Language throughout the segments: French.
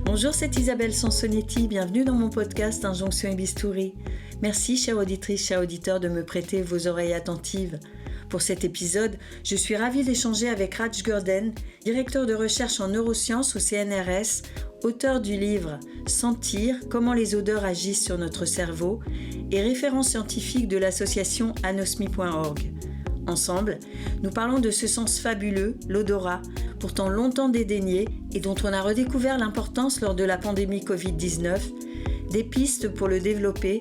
Bonjour, c'est Isabelle Sansonetti, bienvenue dans mon podcast Injonction et Bistouri. Merci, chère auditrice, chers auditeurs, de me prêter vos oreilles attentives. Pour cet épisode, je suis ravie d'échanger avec Raj Gurden, directeur de recherche en neurosciences au CNRS, auteur du livre « Sentir, comment les odeurs agissent sur notre cerveau » et référent scientifique de l'association anosmie.org. Ensemble, nous parlons de ce sens fabuleux, l'odorat, pourtant longtemps dédaigné et dont on a redécouvert l'importance lors de la pandémie Covid-19, des pistes pour le développer,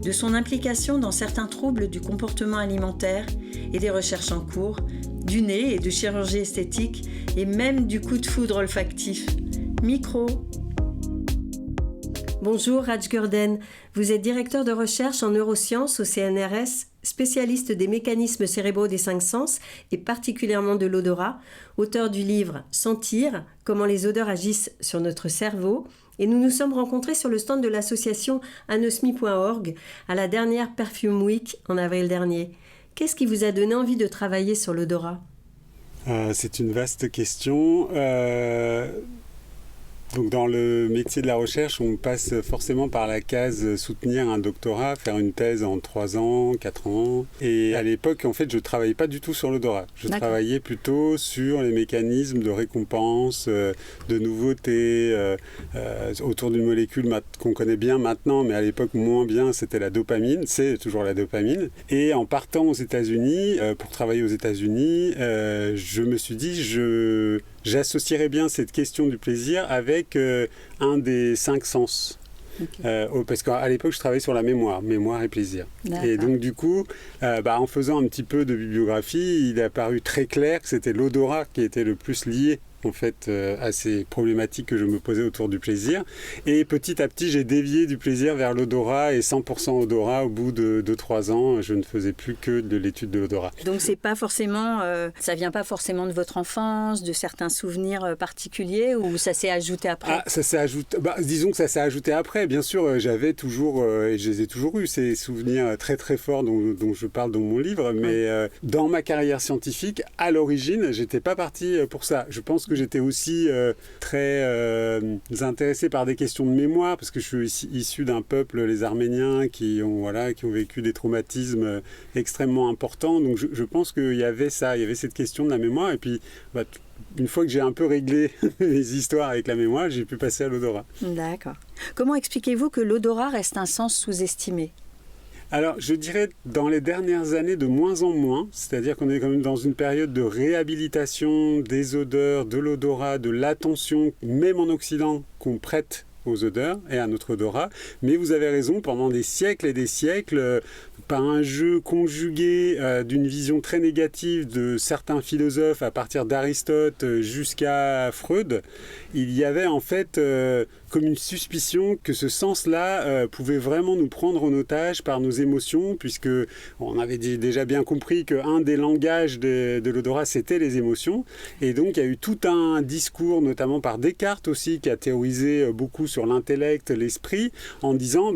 de son implication dans certains troubles du comportement alimentaire et des recherches en cours, du nez et de chirurgie esthétique et même du coup de foudre olfactif. Micro. Bonjour Raj Gurden, vous êtes directeur de recherche en neurosciences au CNRS, spécialiste des mécanismes cérébraux des cinq sens et particulièrement de l'odorat, auteur du livre « Sentir, comment les odeurs agissent sur notre cerveau » et nous nous sommes rencontrés sur le stand de l'association anosmie.org à la dernière Perfume Week en avril dernier. Qu'est-ce qui vous a donné envie de travailler sur l'odorat ? C'est une vaste question. Donc dans le métier de la recherche, on passe forcément par la case soutenir un doctorat, faire une thèse en 3 ans, 4 ans. Et à l'époque, en fait, je ne travaillais pas du tout sur l'odorat. Je travaillais plutôt sur les mécanismes de récompense, de nouveautés, autour d'une molécule qu'on connaît bien maintenant, mais à l'époque moins bien, c'était la dopamine. C'est toujours la dopamine. Et en partant aux États-Unis, pour travailler aux États-Unis, je me suis dit, j'associerais bien cette question du plaisir avec un des 5 sens. Okay. Parce qu'à l'époque, je travaillais sur la mémoire et plaisir. D'accord. Et donc, du coup, en faisant un petit peu de bibliographie, il est apparu très clair que c'était l'odorat qui était le plus lié en fait, à ces problématiques que je me posais autour du plaisir. Et petit à petit, j'ai dévié du plaisir vers l'odorat et 100% odorat au bout de 2-3 ans. Je ne faisais plus que de l'étude de l'odorat. Donc, c'est pas forcément, ça vient pas forcément de votre enfance, de certains souvenirs particuliers ou ça s'est ajouté après ? Ça s'est ajouté, disons que ça s'est ajouté après. Bien sûr, j'avais toujours, et je les ai toujours eus, ces souvenirs très très forts dont je parle dans mon livre. Mais dans ma carrière scientifique, à l'origine, j'étais pas parti pour ça. Je pense que j'étais aussi très intéressé par des questions de mémoire parce que je suis issu d'un peuple, les Arméniens, qui ont vécu des traumatismes extrêmement importants. Donc je pense qu'il y avait ça, il y avait cette question de la mémoire. Et puis une fois que j'ai un peu réglé les histoires avec la mémoire, j'ai pu passer à l'odorat. D'accord. Comment expliquez-vous que l'odorat reste un sens sous-estimé ? Alors, je dirais dans les dernières années de moins en moins, c'est-à-dire qu'on est quand même dans une période de réhabilitation des odeurs, de l'odorat, de l'attention, même en Occident, qu'on prête aux odeurs et à notre odorat. Mais vous avez raison, pendant des siècles et des siècles, par un jeu conjugué d'une vision très négative de certains philosophes à partir d'Aristote jusqu'à Freud, il y avait en fait comme une suspicion que ce sens-là pouvait vraiment nous prendre en otage par nos émotions, puisque on avait déjà bien compris qu'un des langages de l'odorat, c'était les émotions. Et donc, il y a eu tout un discours, notamment par Descartes aussi, qui a théorisé beaucoup sur l'intellect, l'esprit, en disant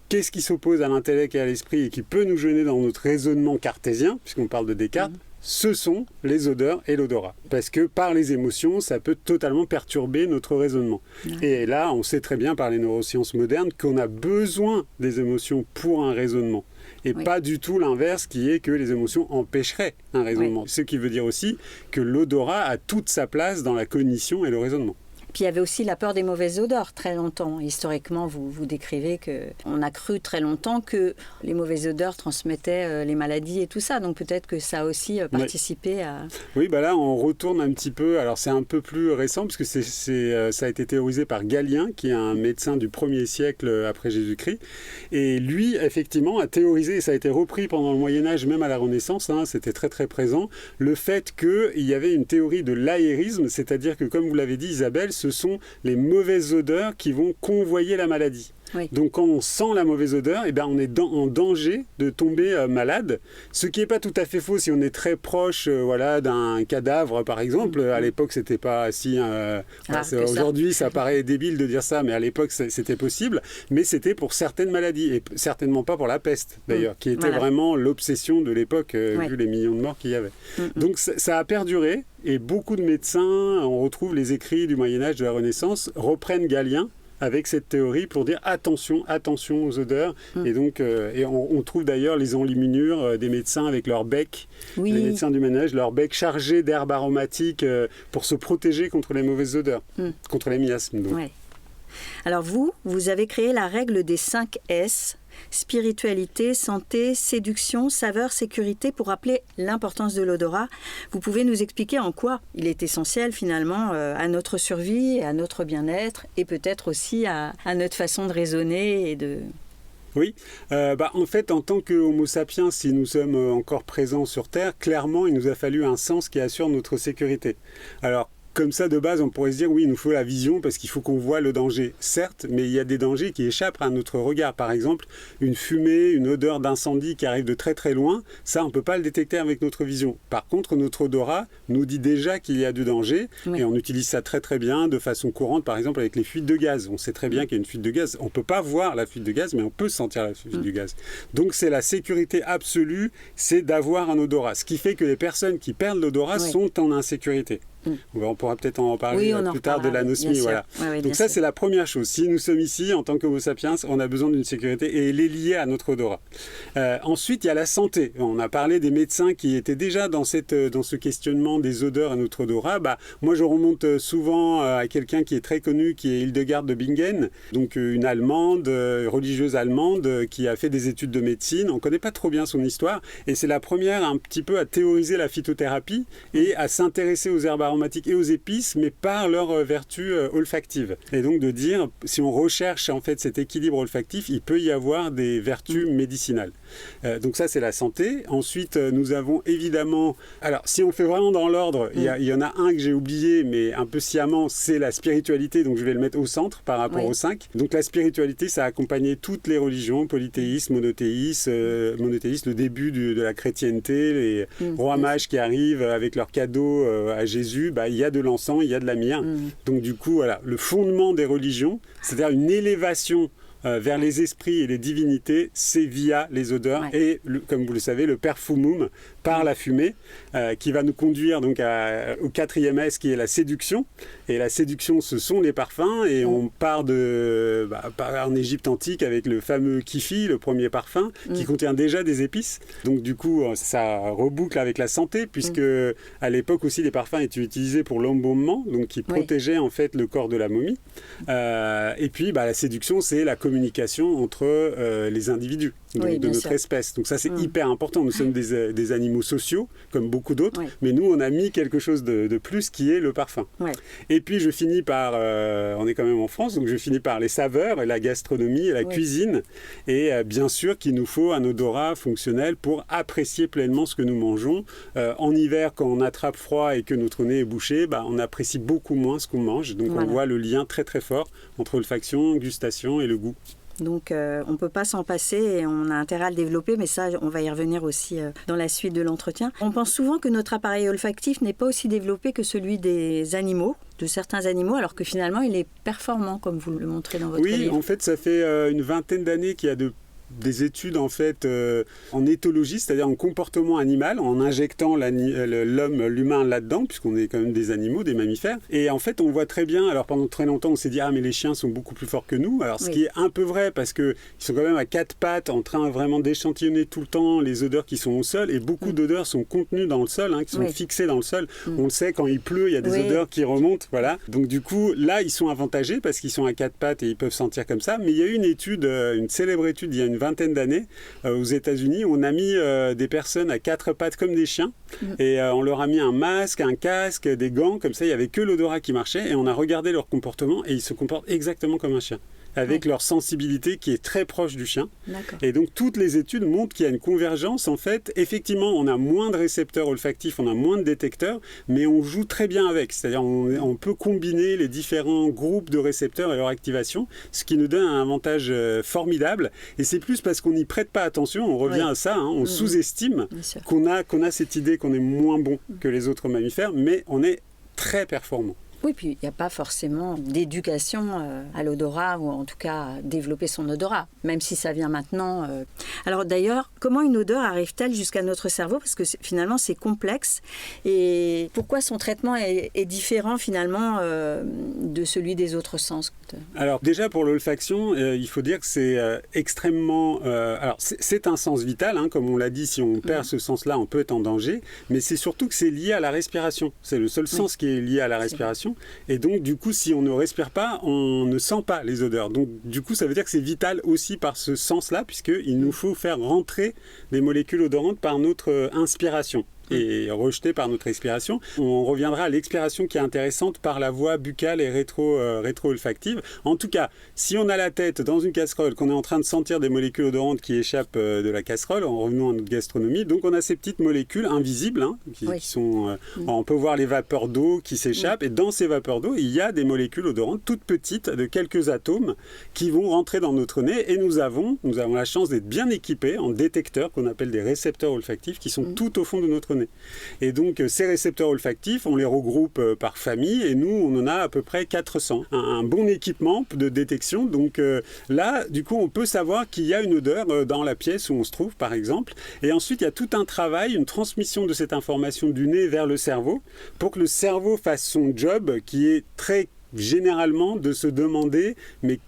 qu'est-ce qui s'oppose à l'intellect et à l'esprit et qui peut nous gêner dans notre raisonnement cartésien, puisqu'on parle de Descartes. Ce sont les odeurs et l'odorat. Parce que par les émotions, ça peut totalement perturber notre raisonnement. Et là, on sait très bien par les neurosciences modernes qu'on a besoin des émotions pour un raisonnement. Et pas du tout l'inverse qui est que les émotions empêcheraient un raisonnement. Ce qui veut dire aussi que l'odorat a toute sa place dans la cognition et le raisonnement. Puis il y avait aussi la peur des mauvaises odeurs très longtemps. Historiquement, vous décrivez qu'on a cru très longtemps que les mauvaises odeurs transmettaient les maladies et tout ça. Donc peut-être que ça a aussi participé à... Oui, là on retourne un petit peu. Alors c'est un peu plus récent parce que ça a été théorisé par Galien, qui est un médecin du 1er siècle après Jésus-Christ. Et lui, effectivement, a théorisé, et ça a été repris pendant le Moyen-Âge, même à la Renaissance, c'était très très présent, le fait qu'il y avait une théorie de l'aérisme, c'est-à-dire que, comme vous l'avez dit Isabelle, ce sont les mauvaises odeurs qui vont convoyer la maladie. Oui. Donc quand on sent la mauvaise odeur, eh ben, on est en danger de tomber malade. Ce qui n'est pas tout à fait faux si on est très proche voilà, d'un cadavre, par exemple. À l'époque, c'était pas si... aujourd'hui, ça paraît débile de dire ça, mais à l'époque, c'était possible. Mais c'était pour certaines maladies, et certainement pas pour la peste, d'ailleurs, qui était vraiment l'obsession de l'époque, vu les millions de morts qu'il y avait. Donc ça a perduré, et beaucoup de médecins, on retrouve les écrits du Moyen-Âge, de la Renaissance, reprennent Galien avec cette théorie pour dire attention aux odeurs. Et donc, on trouve d'ailleurs les enluminures des médecins avec leur bec, les médecins du Moyen-Âge, leur bec chargé d'herbes aromatiques pour se protéger contre les mauvaises odeurs, contre les miasmes. Donc. Ouais. Alors vous avez créé la règle des 5 S, spiritualité, santé, séduction, saveur, sécurité, pour rappeler l'importance de l'odorat. Vous pouvez nous expliquer en quoi il est essentiel finalement à notre survie, à notre bien-être et peut-être aussi à notre façon de raisonner et de... Oui, en fait, en tant que Homo sapiens, si nous sommes encore présents sur Terre, clairement, il nous a fallu un sens qui assure notre sécurité. Alors, comme ça, de base, on pourrait se dire, oui, il nous faut la vision parce qu'il faut qu'on voit le danger. Certes, mais il y a des dangers qui échappent à notre regard. Par exemple, une fumée, une odeur d'incendie qui arrive de très très loin, ça, on ne peut pas le détecter avec notre vision. Par contre, notre odorat nous dit déjà qu'il y a du danger et on utilise ça très très bien de façon courante, par exemple avec les fuites de gaz. On sait très bien qu'il y a une fuite de gaz. On ne peut pas voir la fuite de gaz, mais on peut sentir la fuite du gaz. Donc, c'est la sécurité absolue, c'est d'avoir un odorat. Ce qui fait que les personnes qui perdent l'odorat sont en insécurité. On pourra peut-être en parler plus tard de l'anosmie. Voilà. Donc ça, c'est la première chose. Si nous sommes ici, en tant qu'Homo sapiens, on a besoin d'une sécurité et elle est liée à notre odorat. Ensuite, il y a la santé. On a parlé des médecins qui étaient déjà dans ce questionnement des odeurs à notre odorat. Moi, je remonte souvent à quelqu'un qui est très connu, qui est Hildegard de Bingen, donc une Allemande, religieuse allemande, qui a fait des études de médecine. On ne connaît pas trop bien son histoire et c'est la première un petit peu à théoriser la phytothérapie et à s'intéresser aux herbes aromatiques et aux épices, mais par leur vertu olfactive. Et donc de dire, si on recherche en fait cet équilibre olfactif, il peut y avoir des vertus médicinales. Donc ça, c'est la santé. Ensuite, nous avons évidemment... Alors, si on fait vraiment dans l'ordre, il y en a un que j'ai oublié, mais un peu sciemment, c'est la spiritualité. Donc je vais le mettre au centre par rapport aux 5. Donc la spiritualité, ça a accompagné toutes les religions, polythéisme, monothéisme, le début de la chrétienté, les rois mages qui arrivent avec leurs cadeaux à Jésus. Il y a de l'encens, il y a de la myrrhe. Donc du coup, voilà, le fondement des religions, c'est-à-dire une élévation vers les esprits et les divinités, c'est via les odeurs et, comme vous le savez, le perfumum, par la fumée, qui va nous conduire donc au 4e S, qui est la séduction. Et la séduction, ce sont les parfums. Et on part en Égypte antique avec le fameux kifi, le premier parfum, qui contient déjà des épices. Donc du coup, ça reboucle avec la santé, puisque à l'époque aussi, les parfums étaient utilisés pour l'embaumement, donc qui protégeaient en fait le corps de la momie. Et puis, la séduction, c'est la communication entre les individus de notre espèce. Donc ça, c'est hyper important. Nous sommes des animaux sociaux, comme beaucoup d'autres, mais nous, on a mis quelque chose de plus qui est le parfum. Et puis, je finis par... on est quand même en France, donc je finis par les saveurs, et la gastronomie et la cuisine. Et bien sûr qu'il nous faut un odorat fonctionnel pour apprécier pleinement ce que nous mangeons. En hiver, quand on attrape froid et que notre nez est bouché, on apprécie beaucoup moins ce qu'on mange. Donc on voit le lien très très fort entre olfaction, gustation et le goût. Donc on ne peut pas s'en passer et on a intérêt à le développer, mais ça, on va y revenir aussi dans la suite de l'entretien. On pense souvent que notre appareil olfactif n'est pas aussi développé que celui des animaux, de certains animaux, alors que finalement, il est performant, comme vous le montrez dans votre livre. Oui, en fait, ça fait une vingtaine d'années qu'il y a des études en fait en éthologie, c'est-à-dire en comportement animal, en injectant l'humain là-dedans, puisqu'on est quand même des animaux, des mammifères. Et en fait, on voit très bien, alors pendant très longtemps, on s'est dit, mais les chiens sont beaucoup plus forts que nous. Alors, ce qui est un peu vrai, parce qu'ils sont quand même à 4 pattes, en train vraiment d'échantillonner tout le temps les odeurs qui sont au sol, et beaucoup d'odeurs sont contenues dans le sol, qui sont fixées dans le sol. On le sait, quand il pleut, il y a des odeurs qui remontent, voilà. Donc du coup, là, ils sont avantagés, parce qu'ils sont à 4 pattes et ils peuvent sentir comme ça. Mais il y a eu une étude, une célèbre étude, il y a une vingtaine d'années aux États-Unis, on a mis des personnes à 4 pattes comme des chiens et on leur a mis un masque, un casque, des gants, comme ça il n'y avait que l'odorat qui marchait et on a regardé leur comportement et ils se comportent exactement comme un chien. avec leur sensibilité qui est très proche du chien. D'accord. Et donc toutes les études montrent qu'il y a une convergence. En fait, effectivement, on a moins de récepteurs olfactifs, on a moins de détecteurs, mais on joue très bien avec. C'est-à-dire on peut combiner les différents groupes de récepteurs et leur activation, ce qui nous donne un avantage formidable. Et c'est plus parce qu'on n'y prête pas attention, on revient à ça, on sous-estime qu'on a cette idée qu'on est moins bon que les autres mammifères, mais on est très performant. Oui, puis il n'y a pas forcément d'éducation à l'odorat, ou en tout cas à développer son odorat, même si ça vient maintenant. Alors d'ailleurs, comment une odeur arrive-t-elle jusqu'à notre cerveau? Parce que finalement, c'est complexe. Et pourquoi son traitement est différent finalement de celui des autres sens? Alors déjà, pour l'olfaction, il faut dire que c'est extrêmement... alors c'est un sens vital, comme on l'a dit, si on perd ce sens-là, on peut être en danger. Mais c'est surtout que c'est lié à la respiration. C'est le seul sens qui est lié à la respiration. Et donc, du coup, si on ne respire pas, on ne sent pas les odeurs. Donc, du coup, ça veut dire que c'est vital aussi par ce sens-là, puisqu'il nous faut faire rentrer des molécules odorantes par notre inspiration et rejetées par notre expiration. On reviendra à l'expiration qui est intéressante par la voie buccale et rétro-olfactive. En tout cas, si on a la tête dans une casserole, qu'on est en train de sentir des molécules odorantes qui échappent de la casserole, en revenant à notre gastronomie, donc on a ces petites molécules invisibles, qui sont... on peut voir les vapeurs d'eau qui s'échappent, et dans ces vapeurs d'eau, il y a des molécules odorantes toutes petites, de quelques atomes, qui vont rentrer dans notre nez, et nous avons la chance d'être bien équipés en détecteurs, qu'on appelle des récepteurs olfactifs, qui sont tout au fond de notre nez. Et donc ces récepteurs olfactifs, on les regroupe par famille, et nous on en a à peu près 400. Un bon équipement de détection, donc là du coup on peut savoir qu'il y a une odeur dans la pièce où on se trouve par exemple, et ensuite il y a tout un travail, une transmission de cette information du nez vers le cerveau, pour que le cerveau fasse son job qui est très généralement de se demander mais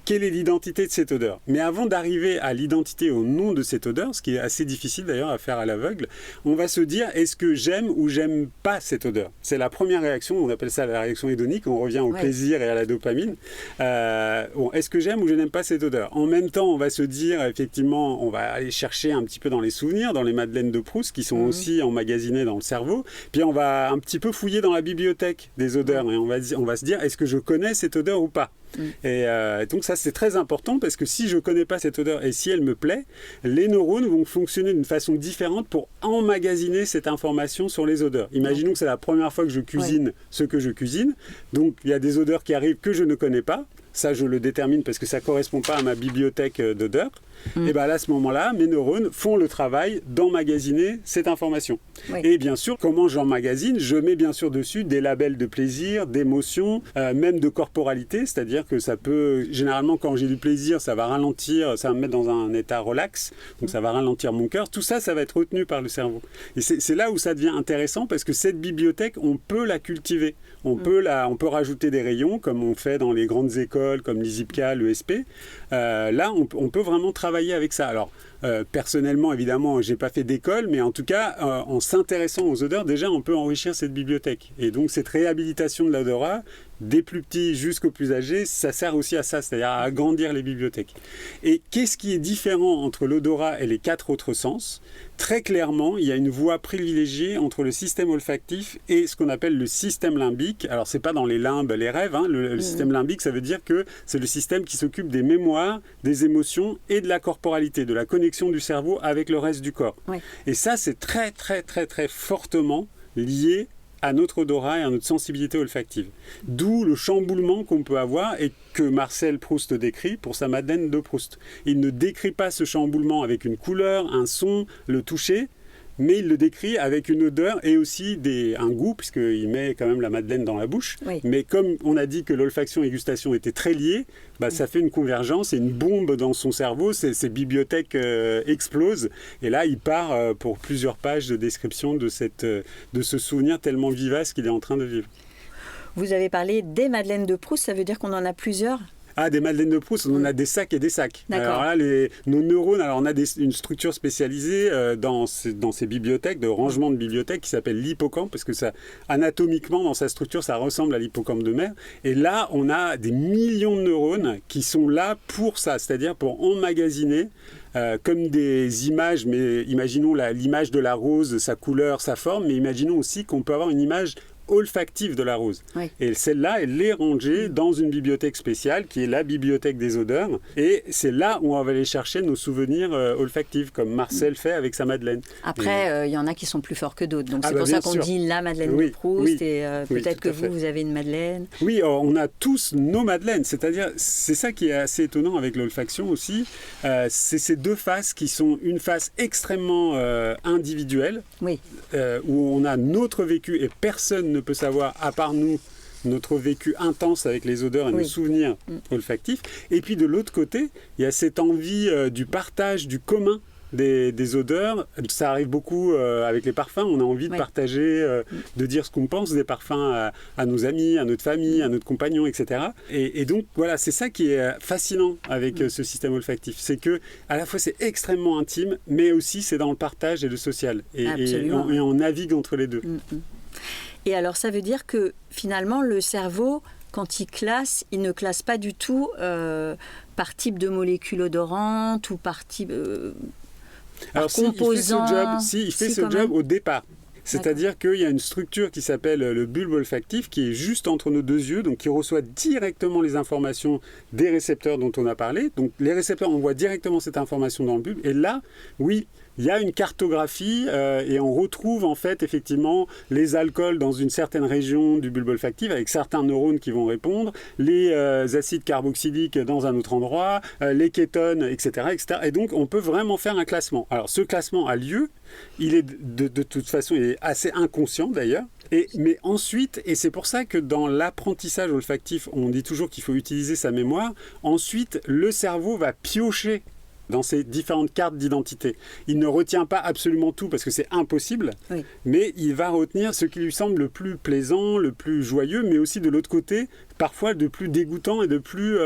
quelle est l'identité de cette odeur? Mais avant d'arriver à l'identité, au nom de cette odeur, ce qui est assez difficile d'ailleurs à faire à l'aveugle, on va se dire, est-ce que j'aime ou j'aime pas cette odeur? C'est la première réaction, on appelle ça la réaction hédonique, on revient au plaisir et à la dopamine. Est-ce que j'aime ou je n'aime pas cette odeur? En même temps, on va se dire, effectivement, on va aller chercher un petit peu dans les souvenirs, dans les madeleines de Proust, qui sont aussi emmagasinées dans le cerveau, puis on va un petit peu fouiller dans la bibliothèque des odeurs, et on va se dire, est-ce que je connais cette odeur ou pas? Et donc ça c'est très important, parce que si je ne connais pas cette odeur et si elle me plaît, les neurones vont fonctionner d'une façon différente pour emmagasiner cette information sur les odeurs. Imaginons que c'est la première fois que je cuisine ce que je cuisine, donc il y a des odeurs qui arrivent que je ne connais pas. Ça, je le détermine parce que ça ne correspond pas à ma bibliothèque d'odeurs. Et bien là, à ce moment-là, mes neurones font le travail d'emmagasiner cette information. Et bien sûr, comment j'emmagasine? Je mets bien sûr dessus des labels de plaisir, d'émotion, même de corporalité. C'est-à-dire que ça peut, généralement, quand j'ai du plaisir, ça va ralentir, ça va me mettre dans un état relax. Donc ça va ralentir mon cœur. Tout ça, ça va être retenu par le cerveau. Et c'est là où ça devient intéressant, parce que cette bibliothèque, on peut la cultiver. On peut rajouter des rayons, comme on fait dans les grandes écoles, comme l'ISIPCA, l'ESP. Là, on peut vraiment travailler avec ça. Alors, personnellement, évidemment, je n'ai pas fait d'école, mais en tout cas, en s'intéressant aux odeurs, déjà, on peut enrichir cette bibliothèque. Et donc, cette réhabilitation de l'odorat, des plus petits jusqu'aux plus âgés, ça sert aussi à ça, c'est-à-dire à agrandir les bibliothèques. Et qu'est-ce qui est différent entre l'odorat et les 4 autres sens? Très clairement, il y a une voie privilégiée entre le système olfactif et ce qu'on appelle le système limbique. Alors, c'est pas dans les limbes, les rêves. Le système limbique, ça veut dire que c'est le système qui s'occupe des mémoires, des émotions et de la corporalité, de la connexion du cerveau avec le reste du corps. Et ça, c'est très, très, très, très fortement lié à notre odorat et à notre sensibilité olfactive. D'où le chamboulement qu'on peut avoir et que Marcel Proust décrit pour sa Madeleine de Proust. Il ne décrit pas ce chamboulement avec une couleur, un son, le toucher, mais il le décrit avec une odeur et aussi un goût, puisqu'il met quand même la madeleine dans la bouche. Mais comme on a dit que l'olfaction et gustation étaient très liées, ça fait une convergence et une bombe dans son cerveau. Ses bibliothèques explosent. Et là, il part pour plusieurs pages de description de ce souvenir tellement vivace qu'il est en train de vivre. Vous avez parlé des madeleines de Proust, ça veut dire qu'on en a plusieurs? Ah, des madeleines de Proust, on en a des sacs et des sacs. Alors là, nos neurones, alors on a une structure spécialisée dans ces bibliothèques, de rangement de bibliothèques, qui s'appelle l'hippocampe, parce que ça, anatomiquement, dans sa structure, ça ressemble à l'hippocampe de mer. Et là, on a des millions de neurones qui sont là pour ça, c'est-à-dire pour emmagasiner comme des images, mais imaginons l'image de la rose, sa couleur, sa forme, mais imaginons aussi qu'on peut avoir une image olfactive de la rose. Oui. Et celle-là, elle est rangée dans une bibliothèque spéciale qui est la bibliothèque des odeurs. Et c'est là où on va aller chercher nos souvenirs olfactifs, comme Marcel fait avec sa Madeleine. Après, y en a qui sont plus forts que d'autres. Donc c'est bah, pour ça qu'on sûr. dit la Madeleine de Proust. Et peut-être que tout à fait. vous avez une Madeleine. Oui, on a tous nos Madeleines. C'est-à-dire, c'est ça qui est assez étonnant avec l'olfaction aussi. C'est ces deux faces qui sont une face extrêmement individuelle, Oui. où on a notre vécu et personne ne peut savoir, à part nous, notre vécu intense avec les odeurs et nos souvenirs olfactifs. Et puis de l'autre côté, il y a cette envie du partage, du commun des odeurs. Ça arrive beaucoup avec les parfums. On a envie de partager, de dire ce qu'on pense des parfums à nos amis, à notre famille, à notre compagnon, etc. Et donc, voilà, c'est ça qui est fascinant avec ce système olfactif. C'est que, à la fois, c'est extrêmement intime, mais aussi, c'est dans le partage et le social. Et on navigue entre les deux. Et alors, ça veut dire que, finalement, le cerveau, quand il ne classe pas du tout par type de molécule odorante ou par type... Alors, composant... il fait ce job au départ. C'est-à-dire qu'il y a une structure qui s'appelle le bulbe olfactif qui est juste entre nos deux yeux, donc qui reçoit directement les informations des récepteurs dont on a parlé. Donc les récepteurs envoient directement cette information dans le bulbe. Et là, oui, il y a une cartographie et on retrouve en fait effectivement les alcools dans une certaine région du bulbe olfactif avec certains neurones qui vont répondre, les acides carboxyliques dans un autre endroit, les kétones, etc., etc. Et donc on peut vraiment faire un classement. Alors ce classement a lieu, il est de toute façon il est assez inconscient d'ailleurs. Mais ensuite, et c'est pour ça que dans l'apprentissage olfactif, on dit toujours qu'il faut utiliser sa mémoire, ensuite le cerveau va piocher dans ces différentes cartes d'identité. Il ne retient pas absolument tout parce que c'est impossible, mais il va retenir ce qui lui semble le plus plaisant, le plus joyeux, mais aussi de l'autre côté, parfois de plus dégoûtant et de plus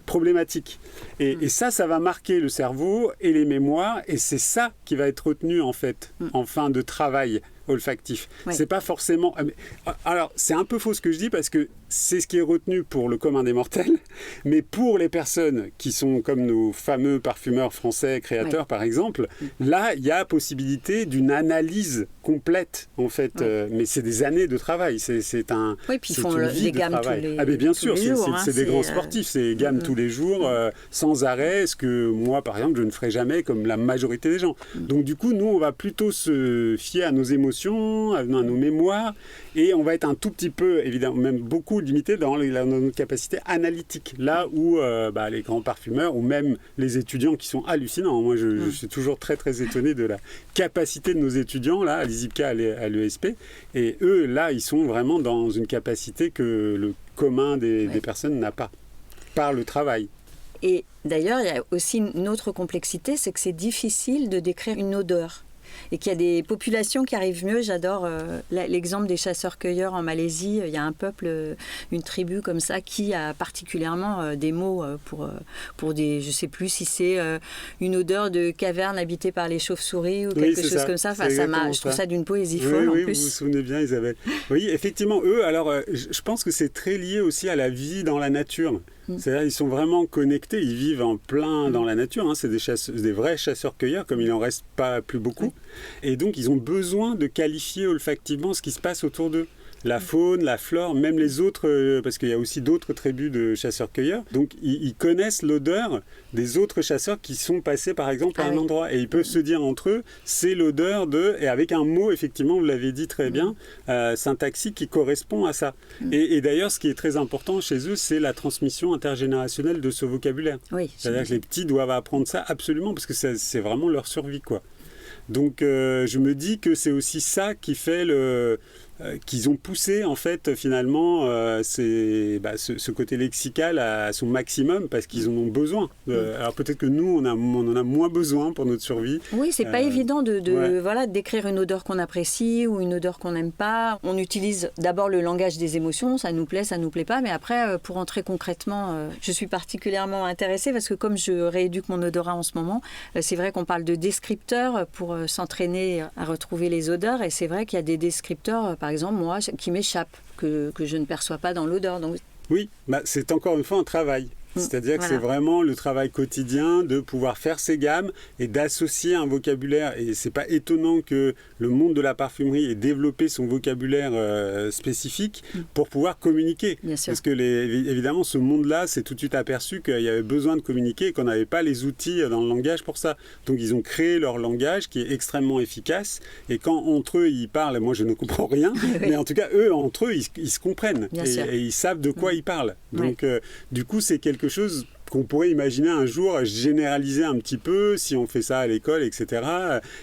problématique. Et ça va marquer le cerveau et les mémoires, et c'est ça qui va être retenu en fait, en fin de travail olfactif. C'est pas forcément... Alors, c'est un peu faux ce que je dis parce que c'est ce qui est retenu pour le commun des mortels, mais pour les personnes qui sont comme nos fameux parfumeurs français créateurs par exemple, là, il y a possibilité d'une analyse complète en fait, mais c'est des années de travail, c'est un... Oui, puis ils font des gammes tous les jours. Mais bien sûr, c'est des grands sportifs, c'est gammes tous les jours, sans arrêt, ce que moi par exemple je ne ferai jamais comme la majorité des gens. Donc du coup, nous on va plutôt se fier à nos émotions, à nos mémoires, et on va être un tout petit peu, évidemment, même beaucoup limité dans notre capacité analytique, là où les grands parfumeurs, ou même les étudiants qui sont hallucinants. Moi, je suis toujours très, très étonné de la capacité de nos étudiants, là, à l'ISIPCA, à l'ESP, et eux, là, ils sont vraiment dans une capacité que le commun des personnes n'a pas, par le travail. Et d'ailleurs, il y a aussi une autre complexité, c'est que c'est difficile de décrire une odeur. Et qu'il y a des populations qui arrivent mieux. J'adore l'exemple des chasseurs-cueilleurs en Malaisie. Il y a un peuple, une tribu comme ça, qui a particulièrement des mots pour des... Je ne sais plus si c'est une odeur de caverne habitée par les chauves-souris ou quelque chose comme ça. Enfin, je trouve ça d'une poésie folle en plus. Oui, vous vous souvenez bien, Isabelle. Oui, effectivement, eux, alors, je pense que c'est très lié aussi à la vie dans la nature. C'est-à-dire ils sont vraiment connectés, ils vivent en plein dans la nature, c'est des vrais chasseurs-cueilleurs, comme il n'en reste pas plus beaucoup. Et donc ils ont besoin de qualifier olfactivement ce qui se passe autour d'eux. La faune, la flore, même les autres, parce qu'il y a aussi d'autres tribus de chasseurs-cueilleurs. Donc, ils connaissent l'odeur des autres chasseurs qui sont passés, par exemple, à un endroit. Et ils peuvent se dire entre eux, c'est l'odeur de... Et avec un mot, effectivement, vous l'avez dit très bien, syntaxique qui correspond à ça. Et d'ailleurs, ce qui est très important chez eux, c'est la transmission intergénérationnelle de ce vocabulaire. C'est-à-dire que les petits doivent apprendre ça absolument, parce que c'est vraiment leur survie, quoi. Donc, je me dis que c'est aussi ça qui fait qu'ils ont poussé en fait finalement ce côté lexical à son maximum parce qu'ils en ont besoin. Alors peut-être que nous on en a moins besoin pour notre survie. Oui, c'est pas évident de d'écrire une odeur qu'on apprécie ou une odeur qu'on n'aime pas. On utilise d'abord le langage des émotions, ça nous plaît, ça nous plaît pas, mais après pour entrer concrètement, je suis particulièrement intéressée parce que comme je rééduque mon odorat en ce moment, c'est vrai qu'on parle de descripteurs pour s'entraîner à retrouver les odeurs et c'est vrai qu'il y a des descripteurs par exemple, moi, qui m'échappent, que je ne perçois pas dans l'odeur. Donc... Oui, c'est encore une fois un travail. C'est-à-dire que c'est vraiment le travail quotidien de pouvoir faire ces gammes et d'associer un vocabulaire. Et c'est pas étonnant que le monde de la parfumerie ait développé son vocabulaire spécifique pour pouvoir communiquer. Parce que évidemment, ce monde-là s'est tout de suite aperçu qu'il y avait besoin de communiquer et qu'on n'avait pas les outils dans le langage pour ça. Donc ils ont créé leur langage qui est extrêmement efficace. Et quand entre eux ils parlent, moi je ne comprends rien, mais en tout cas eux entre eux ils se comprennent et ils savent de quoi ils parlent. Donc du coup c'est quelque chose qu'on pourrait imaginer un jour généraliser un petit peu si on fait ça à l'école, etc.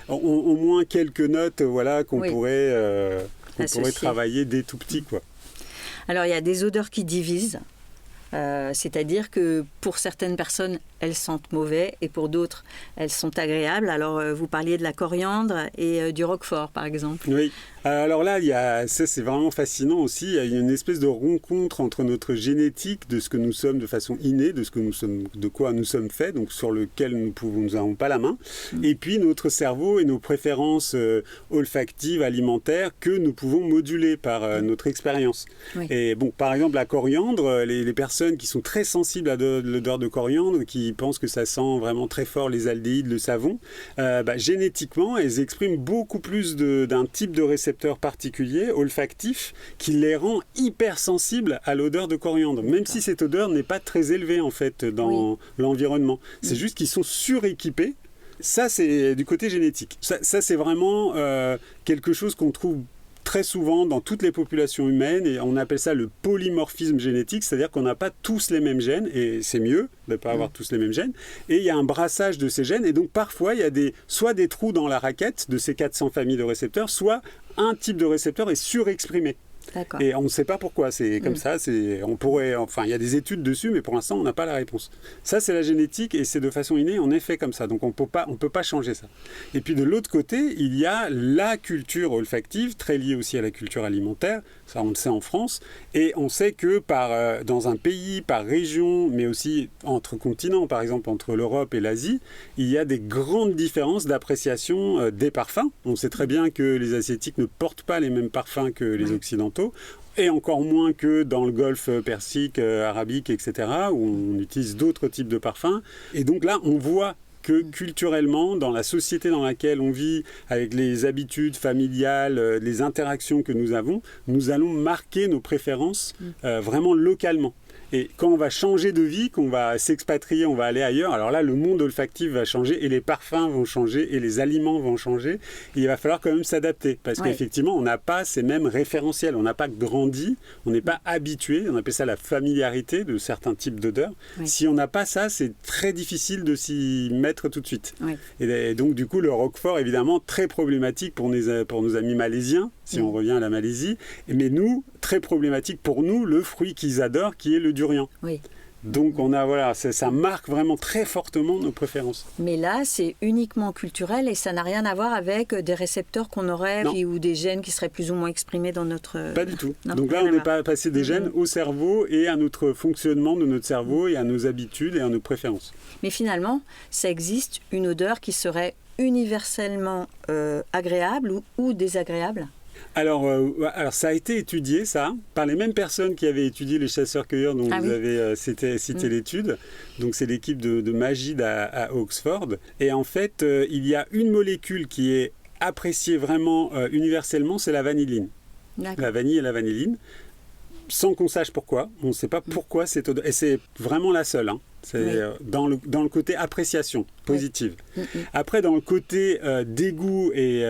Au moins quelques notes qu'on pourrait travailler dès tout petit, quoi. Alors il y a des odeurs qui divisent. C'est-à-dire que pour certaines personnes, elles sentent mauvais et pour d'autres, elles sont agréables. Alors, vous parliez de la coriandre et du roquefort, par exemple. Oui. Alors là, ça c'est vraiment fascinant aussi. Il y a une espèce de rencontre entre notre génétique, de ce que nous sommes de façon innée, de quoi nous sommes faits, donc sur lequel nous n'avons pas la main, et puis notre cerveau et nos préférences olfactives, alimentaires, que nous pouvons moduler par notre expérience. Oui. Et bon, par exemple, la coriandre, les personnes qui sont très sensibles à l'odeur de coriandre, qui pensent que ça sent vraiment très fort les aldéhydes, le savon, génétiquement, elles expriment beaucoup plus d'un type de récepteur particulier, olfactif, qui les rend hypersensibles à l'odeur de coriandre, même si cette odeur n'est pas très élevée en fait dans l'environnement. C'est juste qu'ils sont suréquipés. Ça, c'est du côté génétique. Ça c'est vraiment quelque chose qu'on trouve très souvent dans toutes les populations humaines, et on appelle ça le polymorphisme génétique, c'est-à-dire qu'on n'a pas tous les mêmes gènes, et c'est mieux de ne pas avoir tous les mêmes gènes, et il y a un brassage de ces gènes, et donc parfois il y a soit des trous dans la raquette de ces 400 familles de récepteurs, soit un type de récepteur est surexprimé. D'accord. Et on ne sait pas pourquoi, c'est comme ça, il y a des études dessus, mais pour l'instant on n'a pas la réponse. Ça c'est la génétique et c'est de façon innée, on est fait comme ça, donc on peut pas changer ça. Et puis de l'autre côté, il y a la culture olfactive, très liée aussi à la culture alimentaire, ça on le sait en France, et on sait que dans un pays, par région, mais aussi entre continents, par exemple entre l'Europe et l'Asie, il y a des grandes différences d'appréciation des parfums. On sait très bien que les Asiatiques ne portent pas les mêmes parfums que les Occidentaux, et encore moins que dans le golfe Persique, arabique, etc., où on utilise d'autres types de parfums. Et donc là, on voit que culturellement, dans la société dans laquelle on vit, avec les habitudes familiales, les interactions que nous avons, nous allons marquer nos préférences vraiment localement. Et quand on va changer de vie, qu'on va s'expatrier, on va aller ailleurs, alors là, le monde olfactif va changer et les parfums vont changer et les aliments vont changer. Et il va falloir quand même s'adapter parce qu'effectivement, on n'a pas ces mêmes référentiels. On n'a pas grandi, on n'est pas habitué. On appelle ça la familiarité de certains types d'odeurs. Oui. Si on n'a pas ça, c'est très difficile de s'y mettre tout de suite. Oui. Et donc, du coup, le roquefort, évidemment, très problématique pour nos amis malaisiens, si on revient à la Malaisie. Mais nous, très problématique pour nous, le fruit qu'ils adorent, qui est le durian. Oui. Donc ça marque vraiment très fortement nos préférences. Mais là, c'est uniquement culturel et ça n'a rien à voir avec des récepteurs qu'on aurait ou des gènes qui seraient plus ou moins exprimés dans notre... Pas du tout. Donc là, on n'est pas passé des gènes au cerveau et à notre fonctionnement de notre cerveau et à nos habitudes et à nos préférences. Mais finalement, ça existe une odeur qui serait universellement agréable ou désagréable ? Alors, ça a été étudié, ça, par les mêmes personnes qui avaient étudié les chasseurs-cueilleurs dont vous avez cité l'étude. Donc, c'est l'équipe de Magid à Oxford. Et en fait, il y a une molécule qui est appréciée vraiment universellement, c'est la vanilline. D'accord. La vanille et la vanilline. Sans qu'on sache pourquoi. On ne sait pas pourquoi cette odeur. Et c'est vraiment la seule, hein. C'est dans le côté appréciation positive. Après, dans le côté dégoût et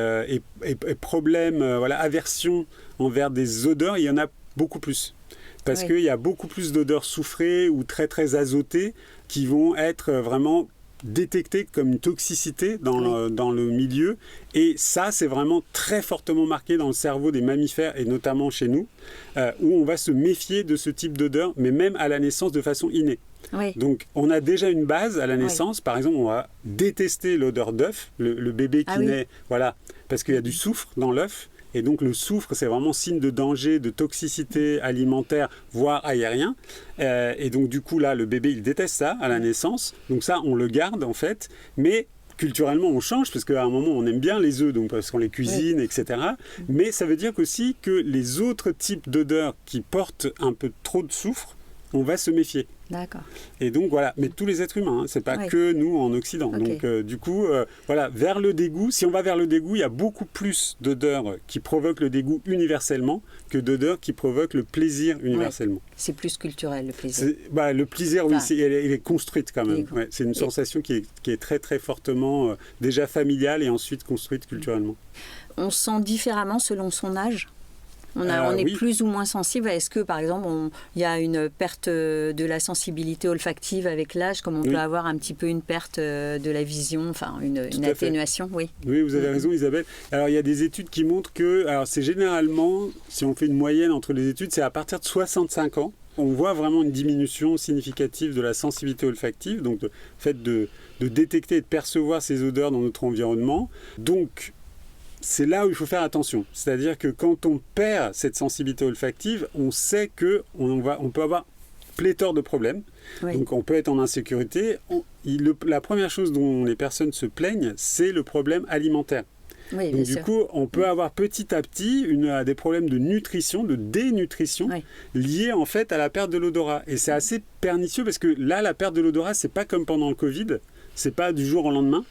problème, aversion envers des odeurs, il y en a beaucoup plus. Parce qu'il y a beaucoup plus d'odeurs soufrées ou très très azotées qui vont être vraiment détectées comme une toxicité dans le milieu. Et ça, c'est vraiment très fortement marqué dans le cerveau des mammifères et notamment chez nous, où on va se méfier de ce type d'odeur, mais même à la naissance de façon innée. Oui. Donc, on a déjà une base à la naissance. Par exemple, on va détester l'odeur d'œuf, le bébé qui naît, parce qu'il y a du soufre dans l'œuf. Et donc, le soufre, c'est vraiment signe de danger, de toxicité alimentaire, voire aérien. Et donc, du coup, là, le bébé, il déteste ça à la naissance. Donc ça, on le garde, en fait. Mais culturellement, on change, parce qu'à un moment, on aime bien les œufs, donc parce qu'on les cuisine, etc. Mais ça veut dire aussi que les autres types d'odeurs qui portent un peu trop de soufre, on va se méfier. D'accord. Et donc voilà, mais tous les êtres humains, c'est pas que nous en Occident. Okay. Donc du coup, voilà, vers le dégoût, si on va vers le dégoût, il y a beaucoup plus d'odeurs qui provoquent le dégoût universellement que d'odeurs qui provoquent le plaisir universellement. C'est plus culturel, le plaisir. Le plaisir, oui, elle est construite quand même. C'est une sensation qui est très très fortement déjà familiale et ensuite construite culturellement. On sent différemment selon son âge ? On est plus ou moins sensible. Est-ce que, par exemple, il y a une perte de la sensibilité olfactive avec l'âge, comme on peut avoir un petit peu une perte de la vision, enfin une atténuation? Oui, vous avez raison, Isabelle. Alors, il y a des études qui montrent que, alors c'est généralement, si on fait une moyenne entre les études, c'est à partir de 65 ans. On voit vraiment une diminution significative de la sensibilité olfactive, donc le fait de détecter et de percevoir ces odeurs dans notre environnement. Donc, c'est là où il faut faire attention. C'est-à-dire que quand on perd cette sensibilité olfactive, on sait qu'on peut avoir pléthore de problèmes. Oui. Donc on peut être en insécurité. La première chose dont les personnes se plaignent, c'est le problème alimentaire. Oui, donc du coup, on peut avoir petit à petit des problèmes de nutrition, de dénutrition, liés en fait à la perte de l'odorat. Et c'est assez pernicieux parce que là, la perte de l'odorat, c'est pas comme pendant le Covid, c'est pas du jour au lendemain.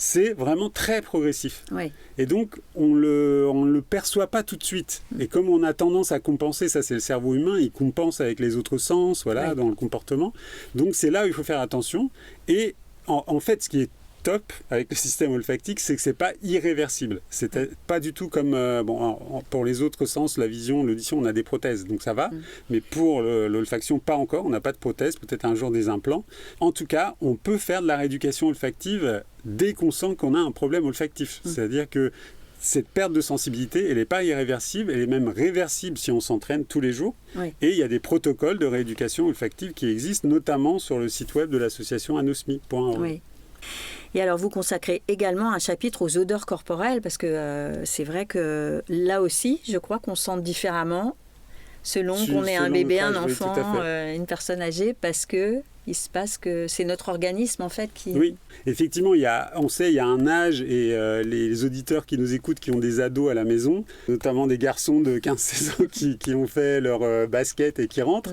C'est vraiment très progressif. Oui. Et donc, on le perçoit pas tout de suite. Et comme on a tendance à compenser, ça c'est le cerveau humain, il compense avec les autres sens, voilà, dans le comportement. Donc, c'est là où il faut faire attention. Et en fait, ce qui est top avec le système olfactif, c'est que c'est pas irréversible. C'est pas du tout comme pour les autres sens, la vision, l'audition, on a des prothèses, donc ça va. Mais pour l'olfaction, pas encore. On n'a pas de prothèse, peut-être un jour des implants. En tout cas, on peut faire de la rééducation olfactive dès qu'on sent qu'on a un problème olfactif. C'est-à-dire que cette perte de sensibilité, elle n'est pas irréversible, elle est même réversible si on s'entraîne tous les jours. Oui. Et il y a des protocoles de rééducation olfactive qui existent, notamment sur le site web de l'association anosmi.org. Oui. Et alors, vous consacrez également un chapitre aux odeurs corporelles, parce que c'est vrai que là aussi, je crois qu'on sent différemment selon qu'on est un bébé, un enfant, une personne âgée, parce que il se passe que c'est notre organisme en fait qui... Oui, effectivement, on sait, il y a un âge et les auditeurs qui nous écoutent, qui ont des ados à la maison, notamment des garçons de 15-16 ans qui ont fait leur basket et qui rentrent,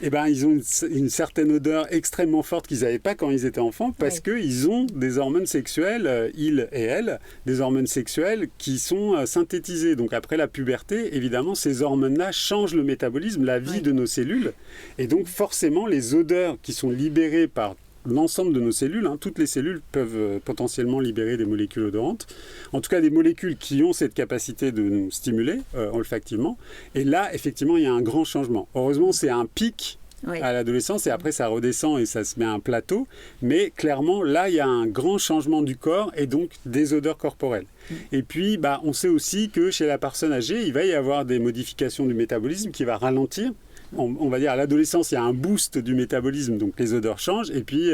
eh ben, ils ont une certaine odeur extrêmement forte qu'ils n'avaient pas quand ils étaient enfants parce qu'ils ont des hormones sexuelles, ils et elles, des hormones sexuelles qui sont synthétisées. Donc après la puberté, évidemment, ces hormones-là changent le métabolisme, la vie de nos cellules. Et donc forcément, les odeurs qui sont libérées par l'ensemble de nos cellules, toutes les cellules peuvent potentiellement libérer des molécules odorantes, en tout cas des molécules qui ont cette capacité de nous stimuler olfactivement. Et là, effectivement, il y a un grand changement. Heureusement, c'est un pic à l'adolescence et après ça redescend et ça se met à un plateau. Mais clairement, là, il y a un grand changement du corps et donc des odeurs corporelles. Et puis, on sait aussi que chez la personne âgée, il va y avoir des modifications du métabolisme qui va ralentir. On va dire à l'adolescence, il y a un boost du métabolisme, donc les odeurs changent. Et puis,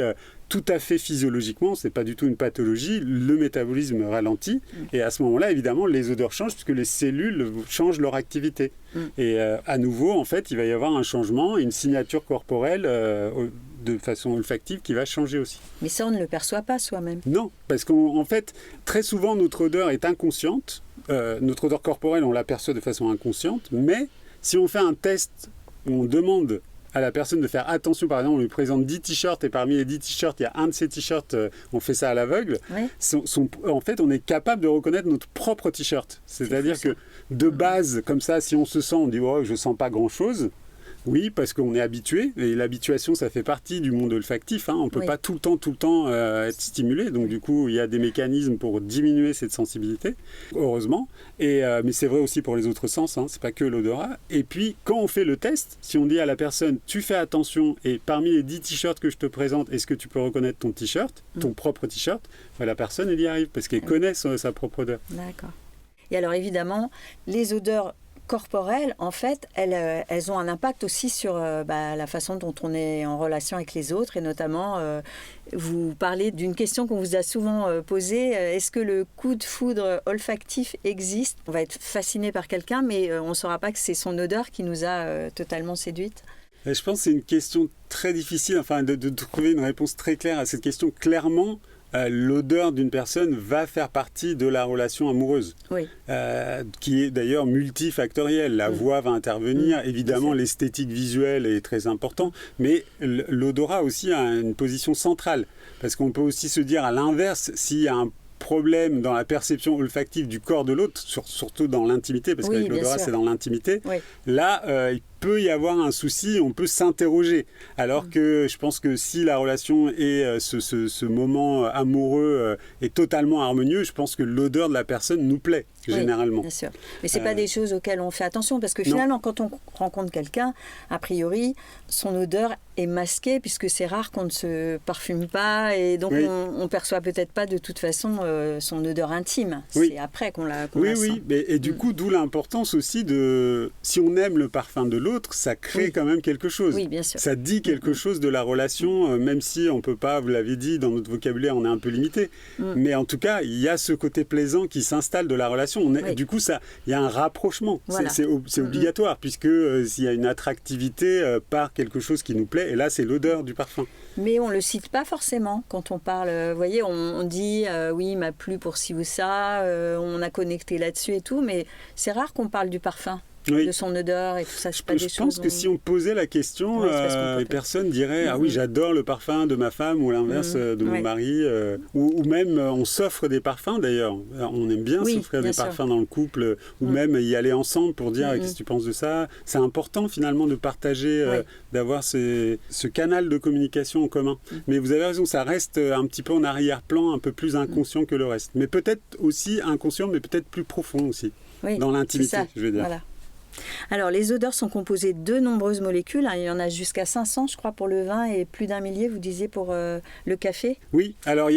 tout à fait physiologiquement, c'est pas du tout une pathologie, le métabolisme ralentit. Et à ce moment-là, évidemment, les odeurs changent puisque les cellules changent leur activité. Et à nouveau, en fait, il va y avoir un changement, une signature corporelle de façon olfactive qui va changer aussi. Mais ça, on ne le perçoit pas soi-même. Non, parce qu'en fait, très souvent, notre odeur est inconsciente. Notre odeur corporelle, on l'aperçoit de façon inconsciente. Mais si on fait un test où on demande à la personne de faire attention, par exemple, on lui présente 10 t-shirts et parmi les 10 t-shirts, il y a un de ces t-shirts, on fait ça à l'aveugle. En fait, on est capable de reconnaître notre propre t-shirt. C'est-à-dire que de base, comme ça, si on se sent, on dit oh, je ne sens pas grand-chose. Oui, parce qu'on est habitué, et l'habituation, ça fait partie du monde olfactif. On ne peut pas tout le temps être stimulé. Donc, du coup, il y a des mécanismes pour diminuer cette sensibilité, heureusement. Mais c'est vrai aussi pour les autres sens, ce n'est pas que l'odorat. Et puis, quand on fait le test, si on dit à la personne, tu fais attention, et parmi les 10 t-shirts que je te présente, est-ce que tu peux reconnaître ton t-shirt, ton propre t-shirt? La personne, elle y arrive, parce qu'elle connaît sa propre odeur. D'accord. Et alors, évidemment, les odeurs corporelles, en fait, elles ont un impact aussi sur la façon dont on est en relation avec les autres et notamment, vous parlez d'une question qu'on vous a souvent posée, est-ce que le coup de foudre olfactif existe? On va être fasciné par quelqu'un, mais on ne saura pas que c'est son odeur qui nous a totalement séduite. Je pense que c'est une question très difficile, de trouver une réponse très claire à cette question. Clairement, l'odeur d'une personne va faire partie de la relation amoureuse, Oui. qui est d'ailleurs multifactorielle. La voix va intervenir, évidemment l'esthétique visuelle est très important, mais l'odorat aussi a une position centrale, parce qu'on peut aussi se dire à l'inverse, s'il y a un problème dans la perception olfactive du corps de l'autre, surtout dans l'intimité, parce qu'avec l'odorat c'est dans l'intimité, là il peut y avoir un souci, on peut s'interroger. Alors que je pense que si la relation et ce moment amoureux est totalement harmonieux, je pense que l'odeur de la personne nous plaît, généralement. Bien sûr. Mais ce n'est pas des choses auxquelles on fait attention, parce que finalement, quand on rencontre quelqu'un, a priori, son odeur est masquée, puisque c'est rare qu'on ne se parfume pas, et donc on ne perçoit peut-être pas de toute façon son odeur intime. C'est après qu'on la sent. Et du coup, d'où l'importance aussi de... Si on aime le parfum de l'autre, ça crée quand même quelque chose. Oui, bien sûr. Ça dit quelque chose de la relation, même si on ne peut pas, vous l'avez dit, dans notre vocabulaire, on est un peu limité. Mais en tout cas, il y a ce côté plaisant qui s'installe de la relation. Du coup, il y a un rapprochement. Voilà. C'est obligatoire, puisque s'il y a une attractivité par quelque chose qui nous plaît, et là, c'est l'odeur du parfum. Mais on ne le cite pas forcément quand on parle. Vous voyez, on dit oui, il m'a plu pour ci ou ça, on a connecté là-dessus et tout, mais c'est rare qu'on parle du parfum. De son odeur et tout ça, c'est pas des choses... Je pense que si on posait la question, les personnes diraient « Ah oui, j'adore le parfum de ma femme » ou l'inverse de mon mari. Ou même, on s'offre des parfums d'ailleurs. On aime bien s'offrir des parfums dans le couple, ou même y aller ensemble pour dire « Qu'est-ce que tu penses de ça ?» C'est important finalement de partager, d'avoir ce canal de communication en commun. Mais vous avez raison, ça reste un petit peu en arrière-plan, un peu plus inconscient que le reste. Mais peut-être aussi inconscient, mais peut-être plus profond aussi. Dans l'intimité, je veux dire. Voilà. Alors, les odeurs sont composées de nombreuses molécules. Il y en a jusqu'à 500, je crois, pour le vin et plus d'1 millier, vous disiez, pour le café. Oui, alors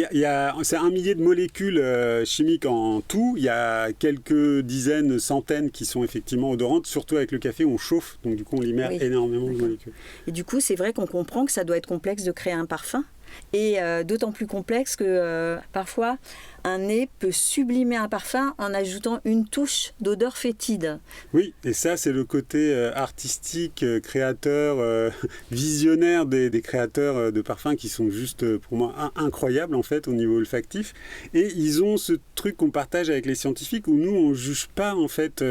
c'est 1 millier de molécules chimiques en tout. Il y a quelques dizaines, centaines qui sont effectivement odorantes, surtout avec le café, on chauffe, donc du coup on libère énormément de molécules. Et du coup, c'est vrai qu'on comprend que ça doit être complexe de créer un parfum. Et d'autant plus complexe que parfois un nez peut sublimer un parfum en ajoutant une touche d'odeur fétide. Oui, et ça c'est le côté artistique, créateur, visionnaire des créateurs de parfums qui sont juste pour moi incroyables en fait au niveau olfactif. Et ils ont ce truc qu'on partage avec les scientifiques où nous on juge pas en fait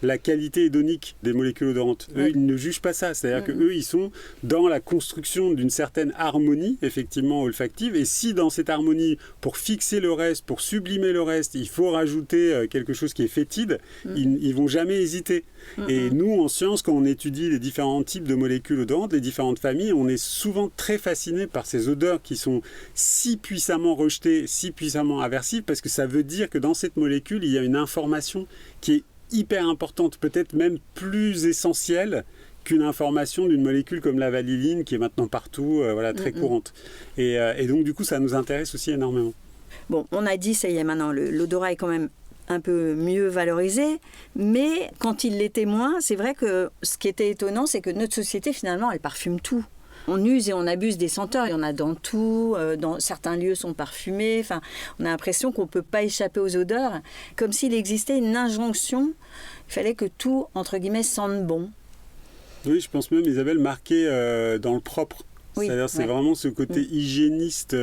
la qualité hédonique des molécules odorantes. Eux ils ne jugent pas ça, c'est-à-dire que eux ils sont dans la construction d'une certaine harmonie effectivement olfactive, et si dans cette harmonie, pour fixer le reste, pour sublimer le reste, il faut rajouter quelque chose qui est fétide, ils vont jamais hésiter. Et nous, en science, quand on étudie les différents types de molécules odorantes, les différentes familles, on est souvent très fasciné par ces odeurs qui sont si puissamment rejetées, si puissamment aversives, parce que ça veut dire que dans cette molécule, il y a une information qui est hyper importante, peut-être même plus essentielle qu'une information d'une molécule comme la vanilline qui est maintenant partout, très courante. Et donc du coup ça nous intéresse aussi énormément. Bon, on a dit, ça y est maintenant, l'odorat est quand même un peu mieux valorisé, mais quand il l'était moins, c'est vrai que ce qui était étonnant, c'est que notre société finalement elle parfume tout. On use et on abuse des senteurs, il y en a dans tout, dans certains lieux sont parfumés, enfin, on a l'impression qu'on ne peut pas échapper aux odeurs, comme s'il existait une injonction, il fallait que tout, entre guillemets, sente bon. Oui, je pense même, Isabelle, marqué dans le propre. C'est-à-dire c'est vraiment ce côté hygiéniste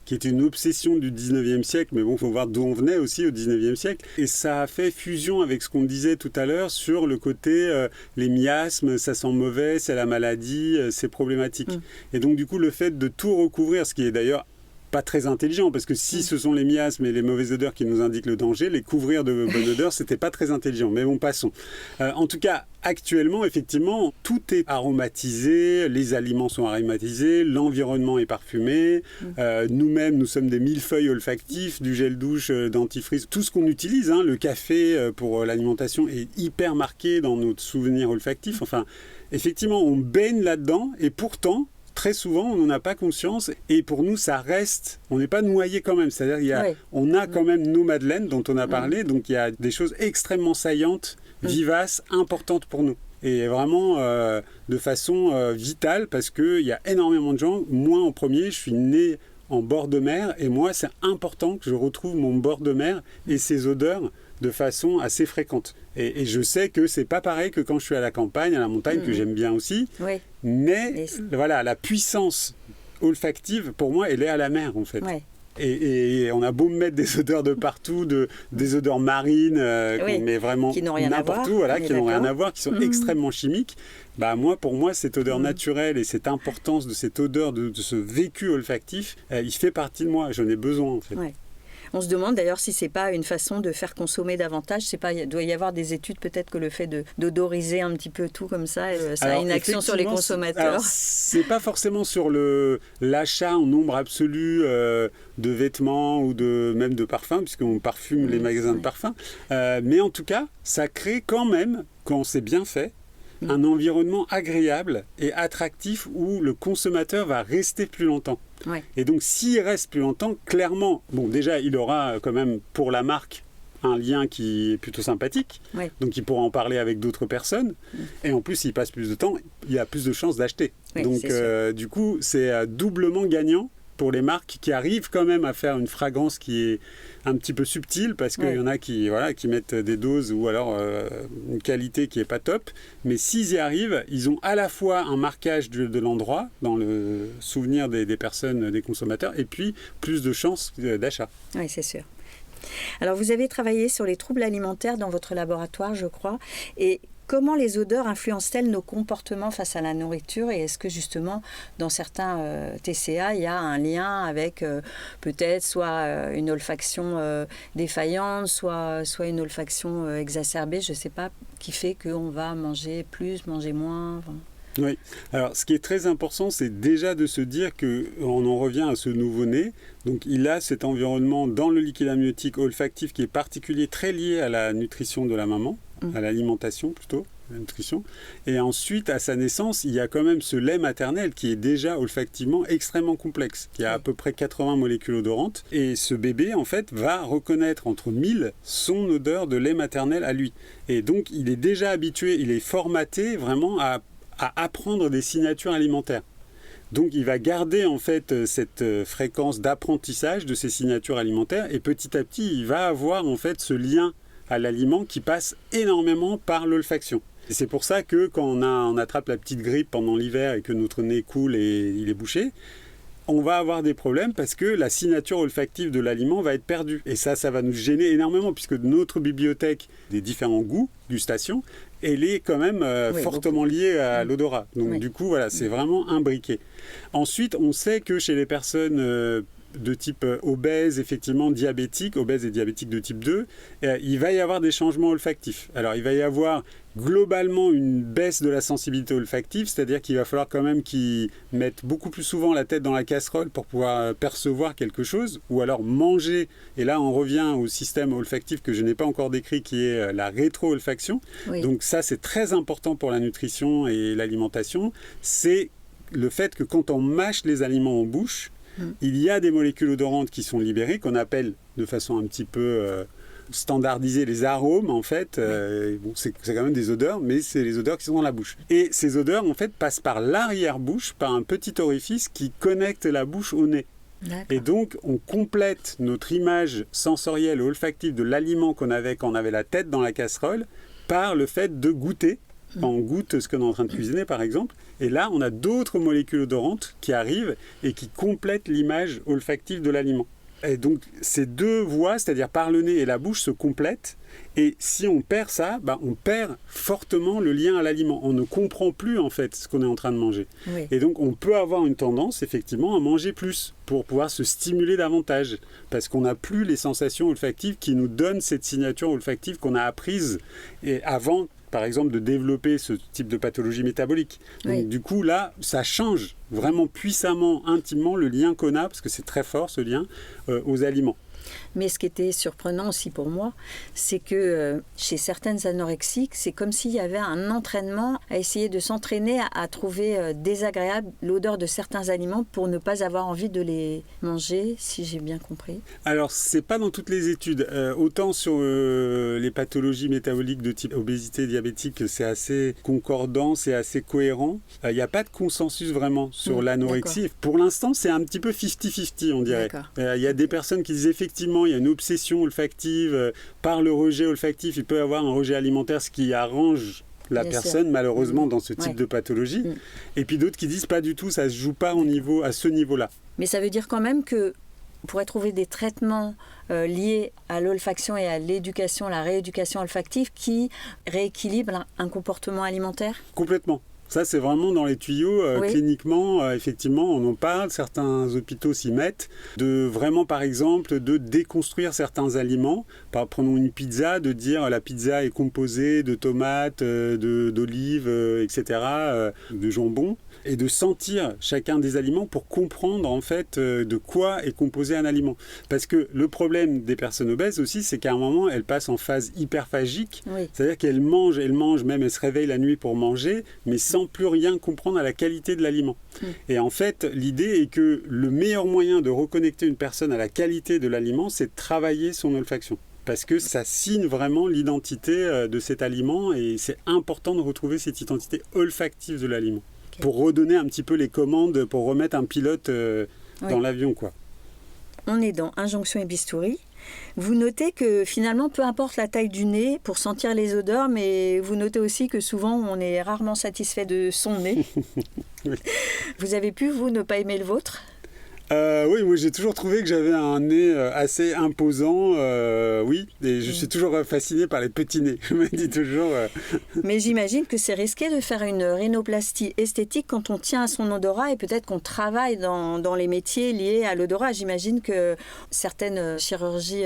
qui était une obsession du 19e siècle, mais bon, il faut voir d'où on venait aussi au 19e siècle. Et ça a fait fusion avec ce qu'on disait tout à l'heure sur le côté les miasmes, ça sent mauvais, c'est la maladie, c'est problématique. Et donc du coup, le fait de tout recouvrir, ce qui est d'ailleurs pas très intelligent, parce que si ce sont les miasmes et les mauvaises odeurs qui nous indiquent le danger, les couvrir de bonnes odeurs, c'était pas très intelligent. Mais bon, passons. En tout cas, actuellement, effectivement, tout est aromatisé, les aliments sont aromatisés, l'environnement est parfumé, nous-mêmes, nous sommes des millefeuilles olfactifs, du gel douche, dentifrice, tout ce qu'on utilise, le café pour l'alimentation est hyper marqué dans notre souvenir olfactif. Enfin, effectivement, on baigne là-dedans, et pourtant, très souvent, on n'en a pas conscience et pour nous, ça reste. On n'est pas noyé quand même. C'est-à-dire, on a quand même nos madeleines dont on a parlé. Donc, il y a des choses extrêmement saillantes, vivaces, importantes pour nous. Et vraiment de façon vitale parce qu'il y a énormément de gens. Moi, en premier, je suis né en bord de mer et moi, c'est important que je retrouve mon bord de mer et ses odeurs de façon assez fréquente. Et je sais que c'est pas pareil que quand je suis à la campagne, à la montagne, que j'aime bien aussi. Mais voilà, la puissance olfactive, pour moi, elle est à la mer, en fait. Et on a beau mettre des odeurs de partout, des odeurs marines, qu'on met vraiment qui n'ont rien n'importe où, qui n'ont rien à voir, qui sont extrêmement chimiques. Pour moi, cette odeur naturelle et cette importance de cette odeur, de ce vécu olfactif, il fait partie de moi. J'en ai besoin, en fait. Ouais. On se demande d'ailleurs si c'est pas une façon de faire consommer davantage. Il doit y avoir des études peut-être que le fait d'odoriser un petit peu tout comme ça, ça a une action sur les consommateurs. C'est pas forcément sur l'achat en nombre absolu de vêtements ou même de parfums, puisqu'on parfume les magasins de parfums. Mais en tout cas, ça crée quand même, quand c'est bien fait, un environnement agréable et attractif où le consommateur va rester plus longtemps. Ouais. Et donc, s'il reste plus longtemps, clairement, déjà, il aura quand même pour la marque un lien qui est plutôt sympathique. Ouais. Donc, il pourra en parler avec d'autres personnes. Et en plus, s'il passe plus de temps, il a plus de chances d'acheter. Oui, donc, du coup, c'est doublement gagnant pour les marques qui arrivent quand même à faire une fragrance qui est un petit peu subtile, parce qu'il y en a qui mettent des doses ou alors une qualité qui n'est pas top. Mais s'ils y arrivent, ils ont à la fois un marquage de l'endroit dans le souvenir des personnes, des consommateurs, et puis plus de chances d'achat. Oui, c'est sûr. Alors, vous avez travaillé sur les troubles alimentaires dans votre laboratoire, je crois. Et comment les odeurs influencent-elles nos comportements face à la nourriture, et est-ce que justement dans certains TCA il y a un lien avec peut-être soit une olfaction défaillante, soit une olfaction exacerbée, je ne sais pas, qui fait qu'on va manger plus, manger moins enfin... Oui. Alors, ce qui est très important, c'est déjà de se dire qu'on en revient à ce nouveau-né. Donc, il a cet environnement dans le liquide amniotique olfactif qui est particulier, très lié à la nutrition de la maman, à l'alimentation plutôt, la nutrition. Et ensuite, à sa naissance, il y a quand même ce lait maternel qui est déjà olfactivement extrêmement complexe, qui a à peu près 80 molécules odorantes. Et ce bébé, en fait, va reconnaître entre 1000 son odeur de lait maternel à lui. Et donc, il est déjà habitué, il est formaté vraiment à apprendre des signatures alimentaires. Donc il va garder en fait cette fréquence d'apprentissage de ces signatures alimentaires, et petit à petit il va avoir en fait ce lien à l'aliment qui passe énormément par l'olfaction. Et c'est pour ça que quand on attrape la petite grippe pendant l'hiver et que notre nez coule et il est bouché, on va avoir des problèmes parce que la signature olfactive de l'aliment va être perdue. Et ça va nous gêner énormément, puisque notre bibliothèque des différents goûts, gustations, elle est quand même fortement liée à l'odorat. Donc du coup, voilà, c'est vraiment imbriqué. Ensuite, on sait que chez les personnes de type obèse, effectivement diabétique, obèse et diabétique de type 2, il va y avoir des changements olfactifs. Alors, il va y avoir globalement une baisse de la sensibilité olfactive, c'est-à-dire qu'il va falloir quand même qu'ils mettent beaucoup plus souvent la tête dans la casserole pour pouvoir percevoir quelque chose, ou alors manger, et là on revient au système olfactif que je n'ai pas encore décrit, qui est la rétro-olfaction. Oui. Donc ça, c'est très important pour la nutrition et l'alimentation, c'est le fait que quand on mâche les aliments en bouche, il y a des molécules odorantes qui sont libérées, qu'on appelle de façon un petit peu standardisée les arômes, en fait. C'est quand même des odeurs, mais c'est les odeurs qui sont dans la bouche. Et ces odeurs, en fait, passent par l'arrière-bouche, par un petit orifice qui connecte la bouche au nez. D'accord. Et donc, on complète notre image sensorielle et olfactive de l'aliment qu'on avait quand on avait la tête dans la casserole par le fait de goûter. On goûte ce qu'on est en train de cuisiner, par exemple. Et là, on a d'autres molécules odorantes qui arrivent et qui complètent l'image olfactive de l'aliment. Et donc, ces deux voies, c'est-à-dire par le nez et la bouche, se complètent. Et si on perd ça, on perd fortement le lien à l'aliment. On ne comprend plus, en fait, ce qu'on est en train de manger. Oui. Et donc, on peut avoir une tendance, effectivement, à manger plus pour pouvoir se stimuler davantage. Parce qu'on n'a plus les sensations olfactives qui nous donnent cette signature olfactive qu'on a apprise avant, par exemple, de développer ce type de pathologie métabolique. Donc, oui. Du coup, là, ça change vraiment puissamment, intimement le lien qu'on a, parce que c'est très fort ce lien, aux aliments. Mais ce qui était surprenant aussi pour moi, c'est que chez certaines anorexiques, c'est comme s'il y avait un entraînement à essayer de s'entraîner à trouver désagréable l'odeur de certains aliments pour ne pas avoir envie de les manger, si j'ai bien compris. Alors, c'est pas dans toutes les études. Autant sur les pathologies métaboliques de type obésité diabétique, c'est assez concordant, c'est assez cohérent. Il n'y a pas de consensus vraiment sur l'anorexie. D'accord. Pour l'instant, c'est un petit peu 50-50, on dirait. Il y a des personnes qui disent effectivement, il y a une obsession olfactive par le rejet olfactif. Il peut y avoir un rejet alimentaire, ce qui arrange la personne, malheureusement, dans ce type de pathologie. Et puis d'autres qui disent pas du tout, ça se joue pas à ce niveau-là. Mais ça veut dire quand même que on pourrait trouver des traitements liés à l'olfaction et à l'éducation, la rééducation olfactive qui rééquilibrent un comportement alimentaire? Complètement. Ça, c'est vraiment dans les tuyaux. Oui. Cliniquement, effectivement, on en parle. Certains hôpitaux s'y mettent. De vraiment, par exemple, de déconstruire certains aliments. Prenons une pizza, de dire la pizza est composée de tomates, d'olives, etc., de jambon. Et de sentir chacun des aliments pour comprendre en fait de quoi est composé un aliment. Parce que le problème des personnes obèses aussi, c'est qu'à un moment, elles passent en phase hyperphagique. Oui. C'est-à-dire qu'elles mangent, même elles se réveillent la nuit pour manger, mais sans plus rien comprendre à la qualité de l'aliment. Et en fait, l'idée est que le meilleur moyen de reconnecter une personne à la qualité de l'aliment, c'est de travailler son olfaction. Parce que ça signe vraiment l'identité de cet aliment et c'est important de retrouver cette identité olfactive de l'aliment. Pour redonner un petit peu les commandes, pour remettre un pilote dans l'avion, quoi. On est dans Injonction et Bistouri. Vous notez que finalement, peu importe la taille du nez pour sentir les odeurs, mais vous notez aussi que souvent, on est rarement satisfait de son nez. Oui. Vous avez pu, vous, ne pas aimer le vôtre ? Oui, moi j'ai toujours trouvé que j'avais un nez assez imposant, oui, et je suis toujours fasciné par les petits nez, je me dis toujours... Mais j'imagine que c'est risqué de faire une rhinoplastie esthétique quand on tient à son odorat et peut-être qu'on travaille dans les métiers liés à l'odorat. J'imagine que certaines chirurgies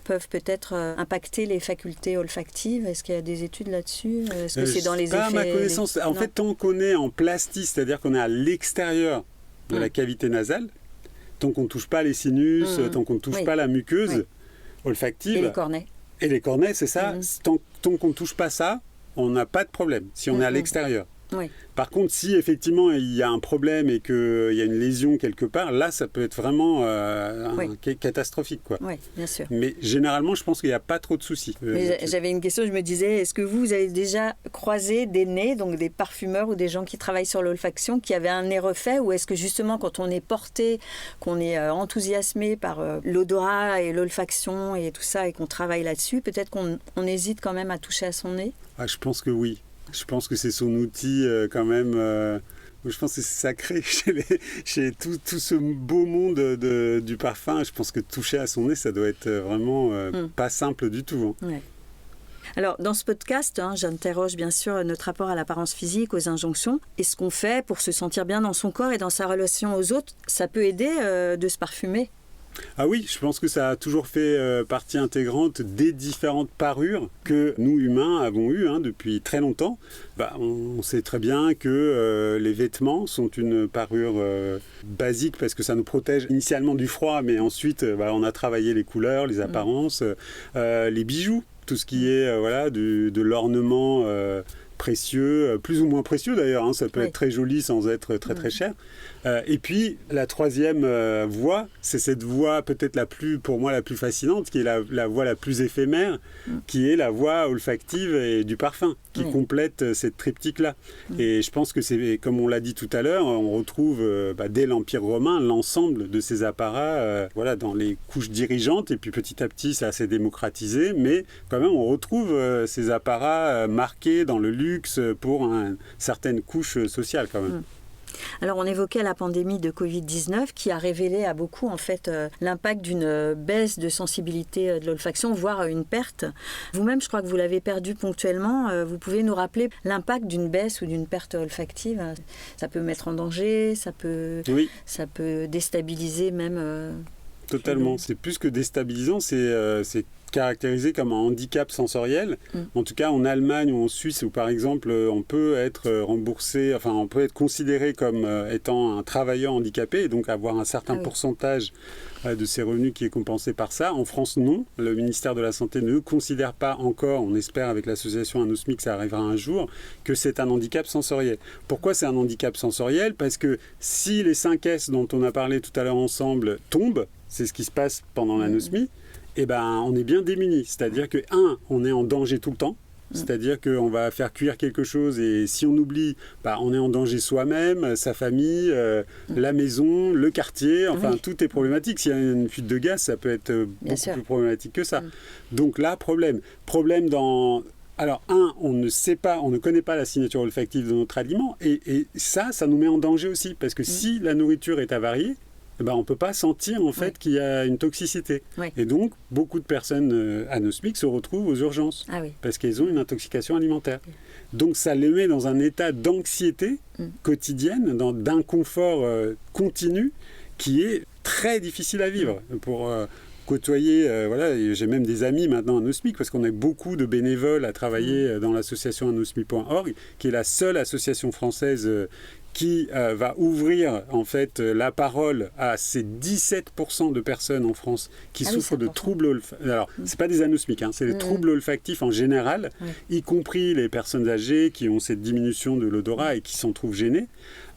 peuvent peut-être impacter les facultés olfactives. Est-ce qu'il y a des études là-dessus ? Est-ce que c'est dans les effets... Pas à ma connaissance. En fait, tant qu'on est en plastie, c'est-à-dire qu'on est à l'extérieur de la cavité nasale, tant qu'on ne touche pas les sinus, tant qu'on ne touche pas la muqueuse olfactive. Et les cornets. Et les cornets, c'est ça. Tant qu'on ne touche pas ça, on n'a pas de problème, si on est à l'extérieur. Oui. Par contre, si effectivement il y a un problème et qu'il y a une lésion quelque part, là, ça peut être vraiment catastrophique, quoi. Oui, bien sûr. Mais généralement, je pense qu'il n'y a pas trop de soucis. J'avais une question, je me disais, est-ce que vous avez déjà croisé des nez, donc des parfumeurs ou des gens qui travaillent sur l'olfaction, qui avaient un nez refait, ou est-ce que justement, quand on est porté, qu'on est enthousiasmé par l'odorat et l'olfaction et tout ça, et qu'on travaille là-dessus, peut-être qu'on hésite quand même à toucher à son nez ? Je pense que oui. Je pense que c'est son outil quand même. Je pense que c'est sacré chez tout ce beau monde du parfum. Je pense que toucher à son nez, ça doit être vraiment pas simple du tout. Hein. Ouais. Alors, dans ce podcast, j'interroge bien sûr notre rapport à l'apparence physique, aux injonctions, et ce qu'on fait pour se sentir bien dans son corps et dans sa relation aux autres. Ça peut aider de se parfumer. Ah oui, je pense que ça a toujours fait partie intégrante des différentes parures que nous, humains, avons eues depuis très longtemps. On sait très bien que les vêtements sont une parure basique parce que ça nous protège initialement du froid, mais ensuite, on a travaillé les couleurs, les apparences, les bijoux, tout ce qui est de l'ornement précieux, plus ou moins précieux d'ailleurs, ça peut être très joli sans être très très cher. Et puis la troisième voie, c'est cette voie peut-être pour moi la plus fascinante, qui est la voie la plus éphémère, qui est la voie olfactive et du parfum, qui complète cette triptyque-là. Et je pense que c'est, comme on l'a dit tout à l'heure, on retrouve dès l'Empire romain l'ensemble de ces apparats dans les couches dirigeantes, et puis petit à petit ça s'est démocratisé, mais quand même on retrouve ces apparats marqués dans le luxe pour une certaine couche sociale quand même. Alors, on évoquait la pandémie de Covid-19 qui a révélé à beaucoup, en fait, l'impact d'une baisse de sensibilité de l'olfaction, voire une perte. Vous-même, je crois que vous l'avez perdu ponctuellement. Vous pouvez nous rappeler l'impact d'une baisse ou d'une perte olfactive ? Ça peut mettre en danger, ça peut déstabiliser même... Totalement. C'est plus que déstabilisant, c'est caractérisé comme un handicap sensoriel. En tout cas, en Allemagne ou en Suisse, où par exemple, on peut être remboursé, on peut être considéré comme étant un travailleur handicapé et donc avoir un certain pourcentage de ses revenus qui est compensé par ça. En France, non. Le ministère de la Santé ne considère pas encore, on espère avec l'association Anosmi que ça arrivera un jour, que c'est un handicap sensoriel. Pourquoi c'est un handicap sensoriel ? Parce que si les 5 S dont on a parlé tout à l'heure ensemble tombent, c'est ce qui se passe pendant l'anosmie, on est bien démunis. C'est-à-dire que, on est en danger tout le temps. C'est-à-dire qu'on va faire cuire quelque chose et si on oublie, on est en danger soi-même, sa famille, la maison, le quartier, tout est problématique. S'il y a une fuite de gaz, ça peut être beaucoup plus problématique que ça. Donc là, problème dans... Alors, on ne connaît pas la signature olfactive de notre aliment et ça nous met en danger aussi. Parce que si la nourriture est avariée, on ne peut pas sentir en fait qu'il y a une toxicité. Oui. Et donc, beaucoup de personnes anosmiques se retrouvent aux urgences parce qu'elles ont une intoxication alimentaire. Oui. Donc, ça les met dans un état d'anxiété quotidienne, d'inconfort continu qui est très difficile à vivre pour... côtoyer, j'ai même des amis maintenant anosmiques parce qu'on a beaucoup de bénévoles à travailler dans l'association anosmi.org, qui est la seule association française qui va ouvrir en fait la parole à ces 17% de personnes en France qui souffrent de troubles olfactifs. Alors, c'est pas des anosmiques, c'est les troubles olfactifs en général, y compris les personnes âgées qui ont cette diminution de l'odorat et qui s'en trouvent gênées.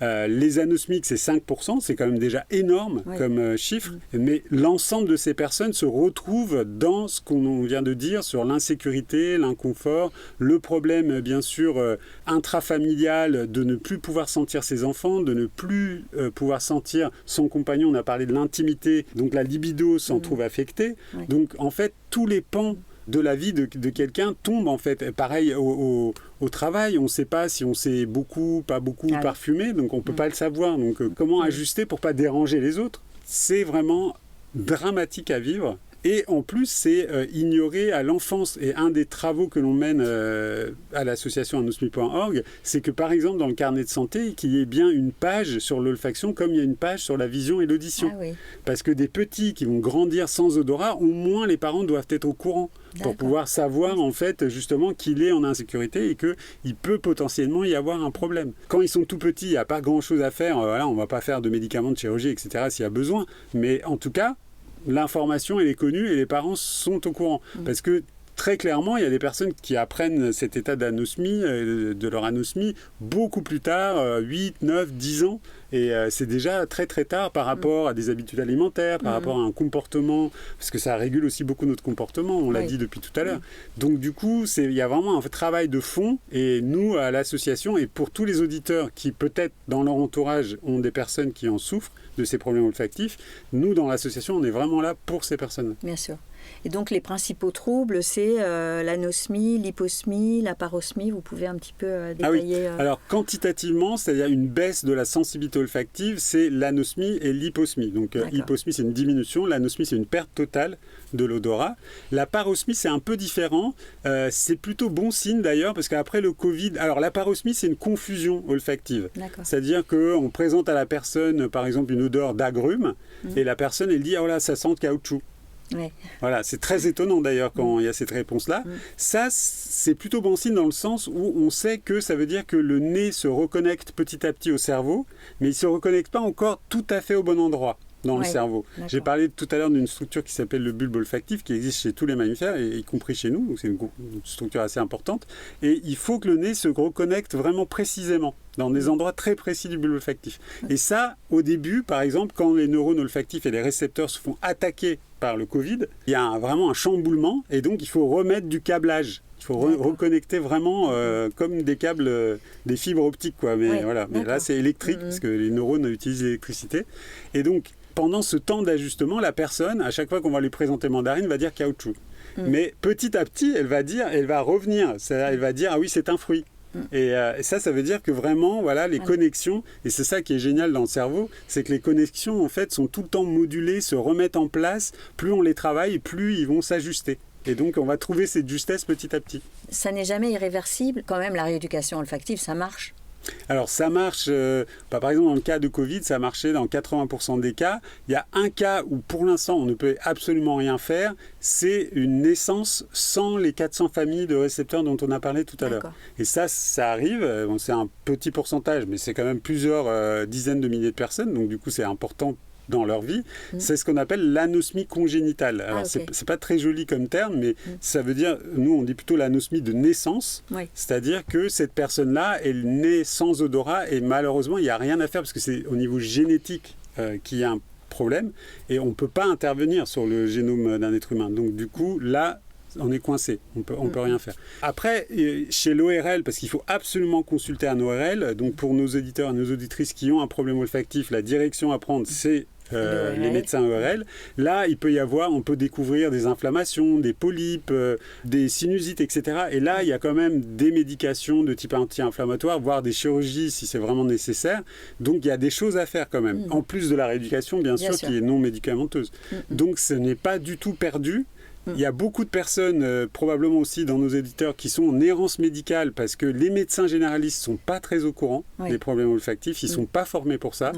Les anosmiques, c'est 5%, c'est quand même déjà énorme comme chiffre, mais l'ensemble de ces personnes se retrouvent dans ce qu'on vient de dire sur l'insécurité, l'inconfort, le problème bien sûr intrafamilial de ne plus pouvoir sentir ses enfants, de ne plus pouvoir sentir son compagnon. On a parlé de l'intimité, donc la libido s'en trouve affectée. Donc en fait, tous les pans de la vie de quelqu'un tombe en fait. Pareil au travail, on ne sait pas si on s'est beaucoup, pas beaucoup parfumé, donc on ne peut pas le savoir. Donc comment ajuster pour ne pas déranger les autres? C'est vraiment dramatique à vivre. Et en plus, c'est ignoré à l'enfance. Et un des travaux que l'on mène à l'association anosmi.org, c'est que par exemple dans le carnet de santé, qu'il y ait bien une page sur l'olfaction comme il y a une page sur la vision et l'audition. Parce que des petits qui vont grandir sans odorat, au moins les parents doivent être au courant pour pouvoir savoir en fait justement qu'il est en insécurité et qu'il peut potentiellement y avoir un problème. Quand ils sont tout petits, il n'y a pas grand-chose à faire. On ne va pas faire de médicaments de chirurgie, etc. s'il y a besoin. Mais en tout cas, l'information, elle est connue et les parents sont au courant. Parce que très clairement, il y a des personnes qui apprennent cet état d'anosmie, de leur anosmie, beaucoup plus tard, 8, 9, 10 ans. Et c'est déjà très très tard par rapport à des habitudes alimentaires, par rapport à un comportement, parce que ça régule aussi beaucoup notre comportement, on l'a dit depuis tout à l'heure. Donc du coup, il y a vraiment un travail de fond, et nous, à l'association, et pour tous les auditeurs qui peut-être dans leur entourage ont des personnes qui en souffrent de ces problèmes olfactifs, nous, dans l'association, on est vraiment là pour ces personnes. Bien sûr. Et donc les principaux troubles, c'est l'anosmie, l'hyposmie, la parosmie. Vous pouvez un petit peu détailler Alors quantitativement, c'est-à-dire une baisse de la sensibilité olfactive, c'est l'anosmie et l'hyposmie. Donc hyposmie, c'est une diminution, l'anosmie, c'est une perte totale de l'odorat. La parosmie, c'est un peu différent. C'est plutôt bon signe d'ailleurs, parce qu'après le Covid... Alors la parosmie, c'est une confusion olfactive. C'est-à-dire qu'on présente à la personne, par exemple, une odeur d'agrumes, et la personne, elle dit « Oh là, ça sent le caoutchouc ». Voilà, c'est très étonnant d'ailleurs quand il y a cette réponse-là. Ça, c'est plutôt bon signe dans le sens où on sait que ça veut dire que le nez se reconnecte petit à petit au cerveau, mais il ne se reconnecte pas encore tout à fait au bon endroit dans le cerveau. J'ai parlé tout à l'heure d'une structure qui s'appelle le bulbe olfactif, qui existe chez tous les mammifères, y compris chez nous, donc c'est une structure assez importante, et il faut que le nez se reconnecte vraiment précisément, dans des endroits très précis du bulbe olfactif. Et ça, au début, par exemple, quand les neurones olfactifs et les récepteurs se font attaquer par le Covid, il y a vraiment un chamboulement, et donc il faut remettre du câblage. Il faut reconnecter vraiment comme des câbles, des fibres optiques, quoi. Mais voilà. Mais là, c'est électrique, parce que les neurones utilisent l'électricité. Et donc, pendant ce temps d'ajustement, la personne, à chaque fois qu'on va lui présenter mandarine, va dire caoutchouc. Mais petit à petit, elle va revenir. Elle va dire, ah oui, c'est un fruit. Et ça veut dire que vraiment, voilà, les connexions, et c'est ça qui est génial dans le cerveau, c'est que les connexions, en fait, sont tout le temps modulées, se remettent en place. Plus on les travaille, plus ils vont s'ajuster. Et donc, on va trouver cette justesse petit à petit. Ça n'est jamais irréversible. Quand même, la rééducation olfactive, ça marche. Alors ça marche, par exemple dans le cas de Covid, ça marchait dans 80% des cas. Il y a un cas où pour l'instant on ne peut absolument rien faire, c'est une naissance sans les 400 familles de récepteurs dont on a parlé tout à l'heure. Et ça arrive, c'est un petit pourcentage, mais c'est quand même plusieurs dizaines de milliers de personnes, donc du coup c'est important dans leur vie, c'est ce qu'on appelle l'anosmie congénitale. Alors, c'est pas très joli comme terme, mais ça veut dire, nous, on dit plutôt l'anosmie de naissance, c'est-à-dire que cette personne-là, elle naît sans odorat, et malheureusement, il n'y a rien à faire, parce que c'est au niveau génétique qu'il y a un problème, et on ne peut pas intervenir sur le génome d'un être humain. Donc, du coup, là, on est coincé, on peut rien faire. Après, chez l'ORL, parce qu'il faut absolument consulter un ORL, donc pour nos auditeurs et nos auditrices qui ont un problème olfactif, la direction à prendre, c'est les médecins ORL. Là, on peut découvrir des inflammations, des polypes, des sinusites, etc. Et là, il y a quand même des médications de type anti-inflammatoire, voire des chirurgies si c'est vraiment nécessaire. Donc, il y a des choses à faire quand même, en plus de la rééducation, bien sûr, qui est non médicamenteuse. Donc, ce n'est pas du tout perdu. Il y a beaucoup de personnes, probablement aussi dans nos éditeurs, qui sont en errance médicale parce que les médecins généralistes ne sont pas très au courant des problèmes olfactifs, ils ne sont pas formés pour ça.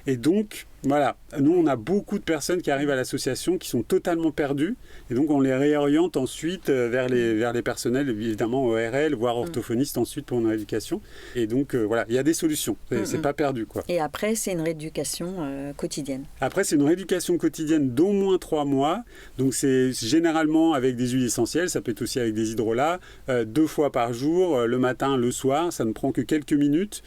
Et donc, voilà, nous on a beaucoup de personnes qui arrivent à l'association qui sont totalement perdues et donc on les réoriente ensuite vers les personnels, évidemment ORL, voire orthophonistes ensuite pour une rééducation. Et donc voilà, il y a des solutions, c'est pas perdu quoi. Et après c'est une rééducation quotidienne. Après c'est une rééducation quotidienne d'au moins 3 mois, donc c'est généralement avec des huiles essentielles, ça peut être aussi avec des hydrolats, 2 fois par jour, le matin, le soir, ça ne prend que quelques minutes.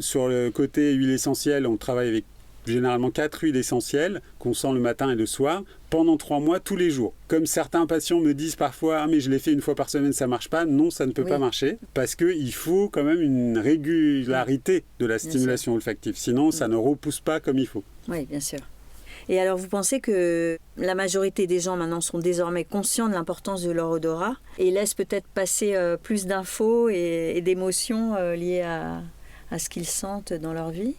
Sur le côté huile essentielle, on travaille avec généralement 4 huiles essentielles qu'on sent le matin et le soir pendant 3 mois tous les jours. Comme certains patients me disent parfois mais je l'ai fait 1 fois par semaine, ça ne marche pas. Non, ça ne peut pas marcher parce qu'il faut quand même une régularité de la stimulation olfactive. Sinon, ça ne repousse pas comme il faut. Oui, bien sûr. Et alors, vous pensez que la majorité des gens maintenant sont désormais conscients de l'importance de leur odorat et laissent peut-être passer plus d'infos et d'émotions liées à ce qu'ils sentent dans leur vie ?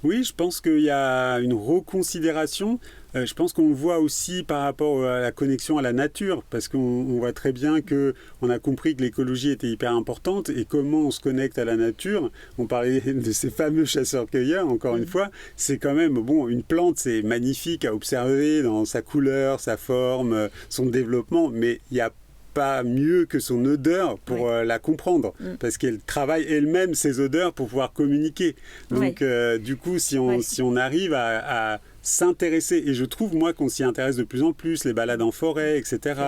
Oui, je pense qu'il y a une reconsidération. Je pense qu'on le voit aussi par rapport à la connexion à la nature, parce qu'on voit très bien qu'on a compris que l'écologie était hyper importante et comment on se connecte à la nature. On parlait de ces fameux chasseurs-cueilleurs, encore une fois. C'est quand même, une plante, c'est magnifique à observer dans sa couleur, sa forme, son développement, mais il y a pas mieux que son odeur pour la comprendre, parce qu'elle travaille elle-même ses odeurs pour pouvoir communiquer. Donc, du coup, si on arrive à s'intéresser, et je trouve moi qu'on s'y intéresse de plus en plus, les balades en forêt, etc.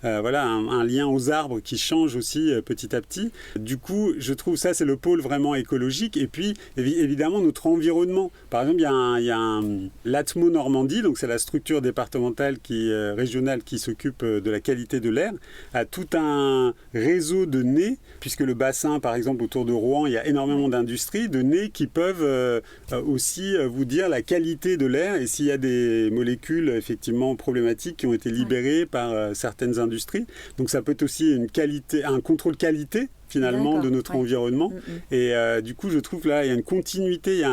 Voilà, un lien aux arbres qui change aussi petit à petit. Du coup, je trouve ça c'est le pôle vraiment écologique. Et puis évidemment notre environnement. Par exemple, il y a l'ATMO Normandie, donc c'est la structure départementale régionale qui s'occupe de la qualité de l'air, a tout un réseau de nez, puisque le bassin, par exemple autour de Rouen, il y a énormément d'industries de nez qui peuvent aussi vous dire la qualité de l'air. Et s'il y a des molécules effectivement problématiques qui ont été libérées par certaines industries. Donc ça peut être aussi un contrôle qualité finalement de notre environnement. Et du coup, je trouve que là, il y a une continuité,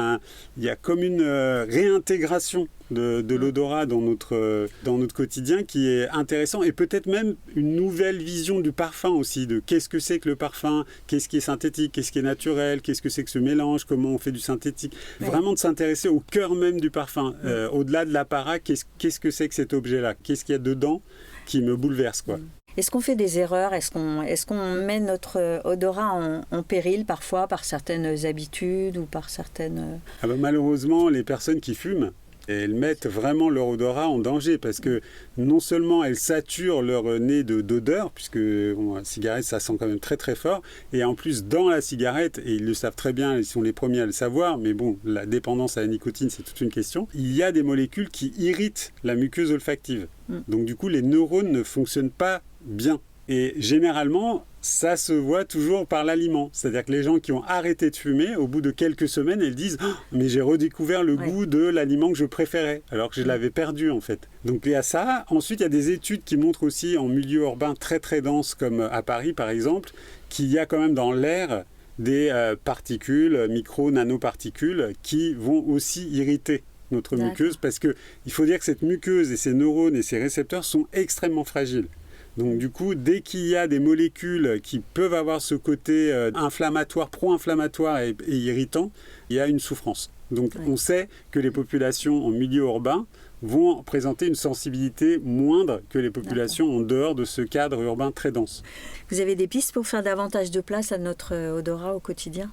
il y a comme une réintégration de l'odorat dans notre quotidien qui est intéressant et peut-être même une nouvelle vision du parfum aussi, de qu'est-ce que c'est que le parfum, qu'est-ce qui est synthétique, qu'est-ce qui est naturel, qu'est-ce que c'est que ce mélange, comment on fait du synthétique. Vraiment de s'intéresser au cœur même du parfum, au-delà de l'apparat, qu'est-ce que c'est que cet objet-là, qu'est-ce qu'il y a dedans qui me bouleverse, quoi. Est-ce qu'on fait des erreurs ? Est-ce qu'on met notre odorat en péril parfois par certaines habitudes ou par certaines... Malheureusement, les personnes qui fument, elles mettent vraiment leur odorat en danger parce que non seulement elles saturent leur nez d'odeur, puisque la cigarette ça sent quand même très très fort, et en plus dans la cigarette, et ils le savent très bien, ils sont les premiers à le savoir, mais la dépendance à la nicotine c'est toute une question, il y a des molécules qui irritent la muqueuse olfactive. Donc du coup les neurones ne fonctionnent pas bien. Et généralement, ça se voit toujours par l'aliment. C'est-à-dire que les gens qui ont arrêté de fumer, au bout de quelques semaines, ils disent « mais j'ai redécouvert le goût de l'aliment que je préférais, alors que je l'avais perdu en fait ». Donc il y a ça. Ensuite, il y a des études qui montrent aussi en milieu urbain très très dense, comme à Paris par exemple, qu'il y a quand même dans l'air des particules, micro-nanoparticules, qui vont aussi irriter notre muqueuse, parce qu'il faut dire que cette muqueuse et ces neurones et ces récepteurs sont extrêmement fragiles. Donc du coup, dès qu'il y a des molécules qui peuvent avoir ce côté inflammatoire, pro-inflammatoire et irritant, il y a une souffrance. Donc on sait que les populations en milieu urbain vont présenter une sensibilité moindre que les populations en dehors de ce cadre urbain très dense. Vous avez des pistes pour faire davantage de place à notre odorat au quotidien ?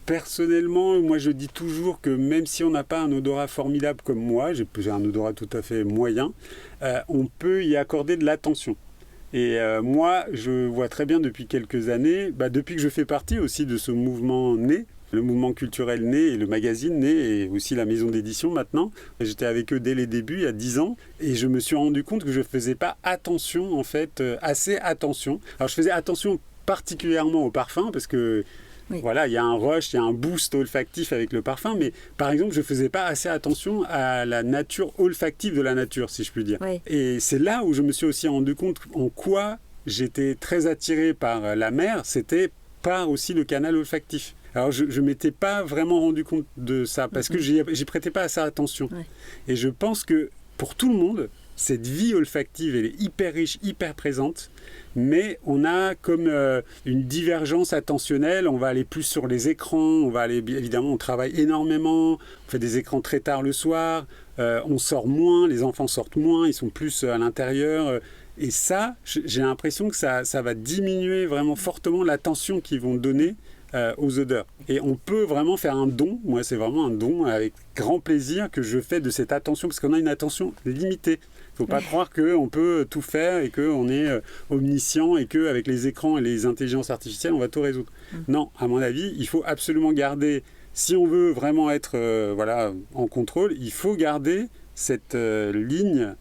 Personnellement, moi je dis toujours que même si on n'a pas un odorat formidable comme moi, j'ai un odorat tout à fait moyen, on peut y accorder de l'attention. Et moi, je vois très bien depuis quelques années, depuis que je fais partie aussi de ce mouvement Nez, le mouvement culturel Nez et le magazine Nez et aussi la maison d'édition maintenant. J'étais avec eux dès les débuts, il y a 10 ans, et je me suis rendu compte que je ne faisais pas attention, en fait, assez attention. Alors je faisais attention particulièrement au parfum, parce que Oui. Voilà, il y a un rush, il y a un boost olfactif avec le parfum, mais par exemple, je ne faisais pas assez attention à la nature olfactive de la nature, si je puis dire. Oui. Et c'est là où je me suis aussi rendu compte en quoi j'étais très attiré par la mer, c'était par aussi le canal olfactif. Alors, je ne m'étais pas vraiment rendu compte de ça, parce que j'y prêtais pas assez attention. Ouais. Et je pense que pour tout le monde, cette vie olfactive, elle est hyper riche, hyper présente, mais on a comme une divergence attentionnelle. On va aller plus sur les écrans, évidemment, on travaille énormément, on fait des écrans très tard le soir, on sort moins, les enfants sortent moins, ils sont plus à l'intérieur. Et ça, j'ai l'impression que ça va diminuer vraiment fortement l'attention qu'ils vont donner aux odeurs. Et on peut vraiment faire un don, moi c'est vraiment un don avec grand plaisir que je fais de cette attention, parce qu'on a une attention limitée. Il ne faut pas croire qu'on peut tout faire et qu'on est omniscient et qu'avec les écrans et les intelligences artificielles, on va tout résoudre. Non, à mon avis, il faut absolument garder, si on veut vraiment être en contrôle, il faut garder cette ligne,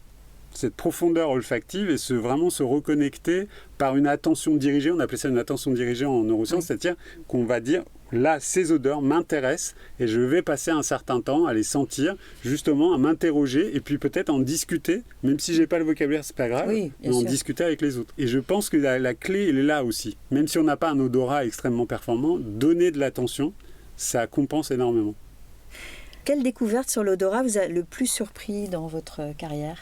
cette profondeur olfactive et vraiment se reconnecter par une attention dirigée. On appelait ça une attention dirigée en neurosciences, c'est-à-dire qu'on va dire là, ces odeurs m'intéressent et je vais passer un certain temps à les sentir, justement à m'interroger et puis peut-être en discuter, même si j'ai pas le vocabulaire, c'est pas grave, mais en discuter avec les autres. Et je pense que la clé, elle est là aussi. Même si on n'a pas un odorat extrêmement performant, donner de l'attention, ça compense énormément. Quelle découverte sur l'odorat vous a le plus surpris dans votre carrière ?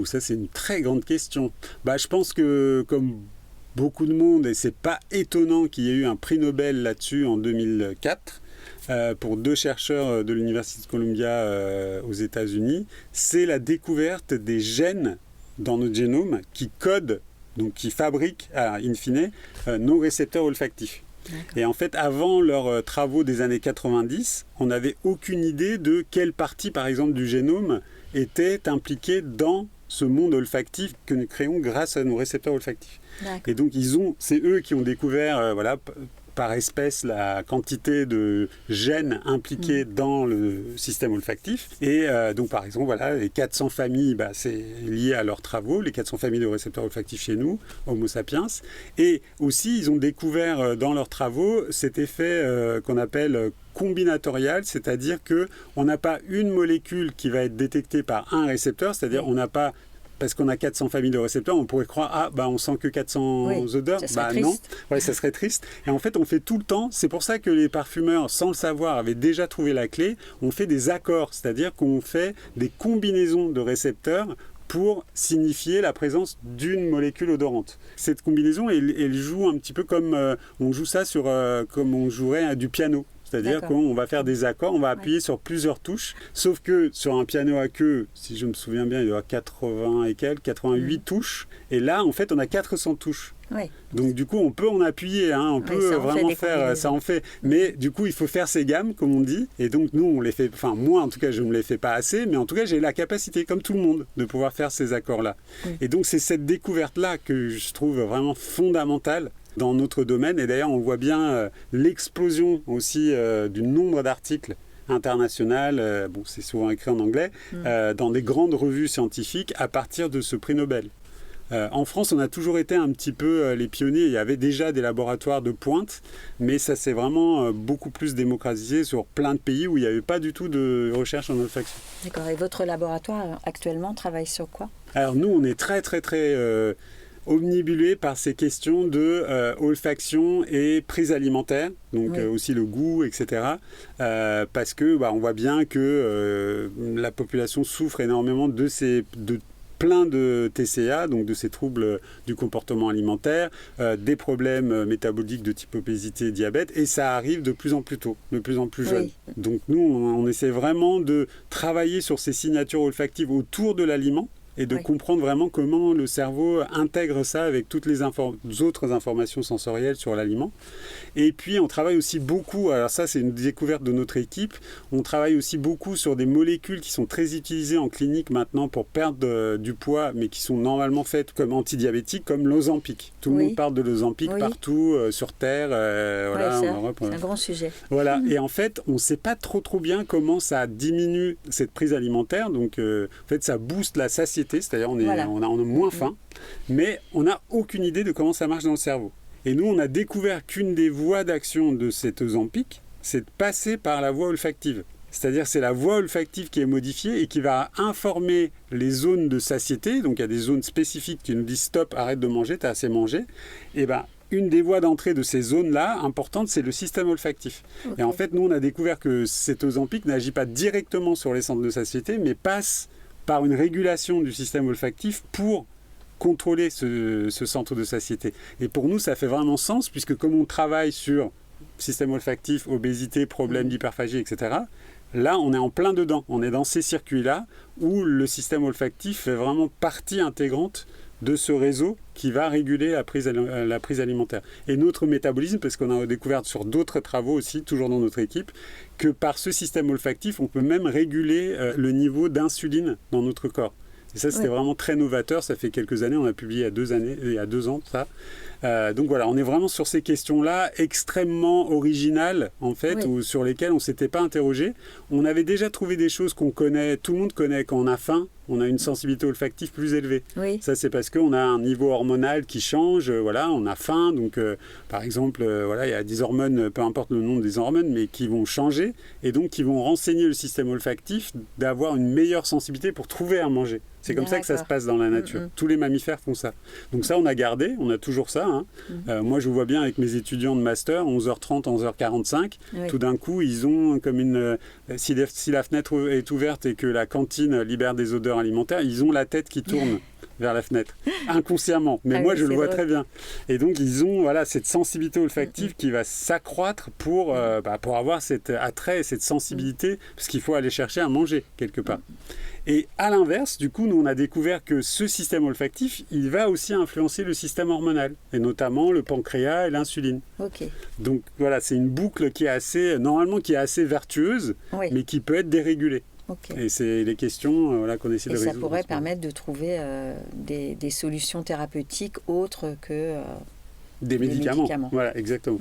Ça c'est une très grande question. Je pense que comme beaucoup de monde, et c'est pas étonnant qu'il y ait eu un prix Nobel là-dessus en 2004 pour 2 chercheurs de l'Université de Columbia aux États-Unis, c'est la découverte des gènes dans notre génome qui codent, donc qui fabriquent, in fine, nos récepteurs olfactifs. D'accord. Et en fait, avant leurs travaux des années 90, on n'avait aucune idée de quelle partie, par exemple, du génome était impliquée dans ce monde olfactif que nous créons grâce à nos récepteurs olfactifs. D'accord. Et donc, c'est eux qui ont découvert, par espèce, la quantité de gènes impliqués dans le système olfactif. Et donc, par exemple, les 400 familles, c'est lié à leurs travaux, les 400 familles de récepteurs olfactifs chez nous, Homo sapiens. Et aussi, ils ont découvert dans leurs travaux cet effet qu'on appelle combinatorial, c'est-à-dire qu'on n'a pas une molécule qui va être détectée par un récepteur, c'est-à-dire on n'a pas, parce qu'on a 400 familles de récepteurs, on pourrait croire, on sent que 400 odeurs. Ça serait triste. Non, ça serait triste. Et en fait, on fait tout le temps, c'est pour ça que les parfumeurs, sans le savoir, avaient déjà trouvé la clé, on fait des accords, c'est-à-dire qu'on fait des combinaisons de récepteurs pour signifier la présence d'une molécule odorante. Cette combinaison, elle joue un petit peu comme on joue ça comme on jouerait du piano. C'est-à-dire qu'on va faire des accords, on va appuyer sur plusieurs touches, sauf que sur un piano à queue, si je me souviens bien, il y aura 88 touches, et là, en fait, on a 400 touches. Oui. Donc, du coup, on peut en appuyer, on peut vraiment faire, ça en fait. Mais du coup, il faut faire ces gammes, comme on dit, et donc nous, on les fait, moi, en tout cas, je ne me les fais pas assez, mais en tout cas, j'ai la capacité, comme tout le monde, de pouvoir faire ces accords-là. Et donc, c'est cette découverte-là que je trouve vraiment fondamentale dans notre domaine. Et d'ailleurs, on voit bien l'explosion aussi du nombre d'articles internationaux, c'est souvent écrit en anglais, dans des grandes revues scientifiques à partir de ce prix Nobel. En France, on a toujours été un petit peu les pionniers. Il y avait déjà des laboratoires de pointe, mais ça s'est vraiment beaucoup plus démocratisé sur plein de pays où il n'y avait pas du tout de recherche en olfaction. D'accord. Et votre laboratoire actuellement travaille sur quoi ? Alors nous, on est très omnibulé par ces questions de olfaction et prise alimentaire, donc aussi le goût, etc. Parce que on voit bien que la population souffre énormément de plein de TCA, donc de ces troubles du comportement alimentaire, des problèmes métaboliques de type obésité, diabète, et ça arrive de plus en plus tôt, de plus en plus jeune. Donc nous, on essaie vraiment de travailler sur ces signatures olfactives autour de l'aliment, et de comprendre vraiment comment le cerveau intègre ça avec toutes les autres informations sensorielles sur l'aliment. Et puis, on travaille aussi beaucoup, alors ça, c'est une découverte de notre équipe, on travaille aussi beaucoup sur des molécules qui sont très utilisées en clinique maintenant pour perdre du poids, mais qui sont normalement faites comme antidiabétiques, comme l'Ozempic. Tout le monde parle de l'Ozempic partout, sur Terre, en Europe. C'est un grand sujet. Voilà, et en fait, on ne sait pas trop bien comment ça diminue cette prise alimentaire, donc en fait, ça booste la satiété, c'est-à-dire on a moins faim, mais on n'a aucune idée de comment ça marche dans le cerveau. Et nous, on a découvert qu'une des voies d'action de cet Ozempic, c'est de passer par la voie olfactive. C'est-à-dire c'est la voie olfactive qui est modifiée et qui va informer les zones de satiété. Donc il y a des zones spécifiques qui nous disent stop, arrête de manger, tu as assez mangé. Et une des voies d'entrée de ces zones-là, importante, c'est le système olfactif. Okay. Et en fait, nous, on a découvert que cet Ozempic n'agit pas directement sur les centres de satiété, mais passe par une régulation du système olfactif pour contrôler ce centre de satiété. Et pour nous, ça fait vraiment sens, puisque comme on travaille sur système olfactif, obésité, problème d'hyperphagie, etc., là, on est en plein dedans. On est dans ces circuits-là où le système olfactif fait vraiment partie intégrante de ce réseau qui va réguler la prise alimentaire. Et notre métabolisme, parce qu'on a découvert sur d'autres travaux aussi, toujours dans notre équipe, que par ce système olfactif, on peut même réguler le niveau d'insuline dans notre corps. Et ça, c'était vraiment très novateur. Ça fait quelques années, on a publié il y a 2 ans, ça. Donc voilà, on est vraiment sur ces questions-là extrêmement originales, en fait, ou sur lesquelles on ne s'était pas interrogé. On avait déjà trouvé des choses qu'on connaît, tout le monde connaît quand on a faim, on a une sensibilité olfactive plus élevée. Oui. Ça, c'est parce qu'on a un niveau hormonal qui change, voilà, on a faim. Donc, par exemple, voilà, il y a des hormones, peu importe le nom des hormones, mais qui vont changer et donc qui vont renseigner le système olfactif d'avoir une meilleure sensibilité pour trouver à manger. C'est comme ça que ça se passe dans la nature. Tous les mammifères font ça. Donc ça, on a gardé, on a toujours ça. Moi, je vois bien avec mes étudiants de master, 11h30, 11h45, tout d'un coup, ils ont comme une... Si la fenêtre est ouverte et que la cantine libère des odeurs alimentaires, ils ont la tête qui tourne vers la fenêtre, inconsciemment. Mais moi, je le vois très bien. Et donc, ils ont cette sensibilité olfactive qui va s'accroître pour avoir cet attrait et cette sensibilité, parce qu'il faut aller chercher à manger quelque part. Et à l'inverse, du coup, nous, on a découvert que ce système olfactif, il va aussi influencer le système hormonal, et notamment le pancréas et l'insuline. Okay. Donc voilà, c'est une boucle qui est assez vertueuse, mais qui peut être dérégulée. Okay. Et c'est les questions qu'on essaie de résoudre. Et ça pourrait permettre de trouver des solutions thérapeutiques autres que des médicaments. Voilà, exactement.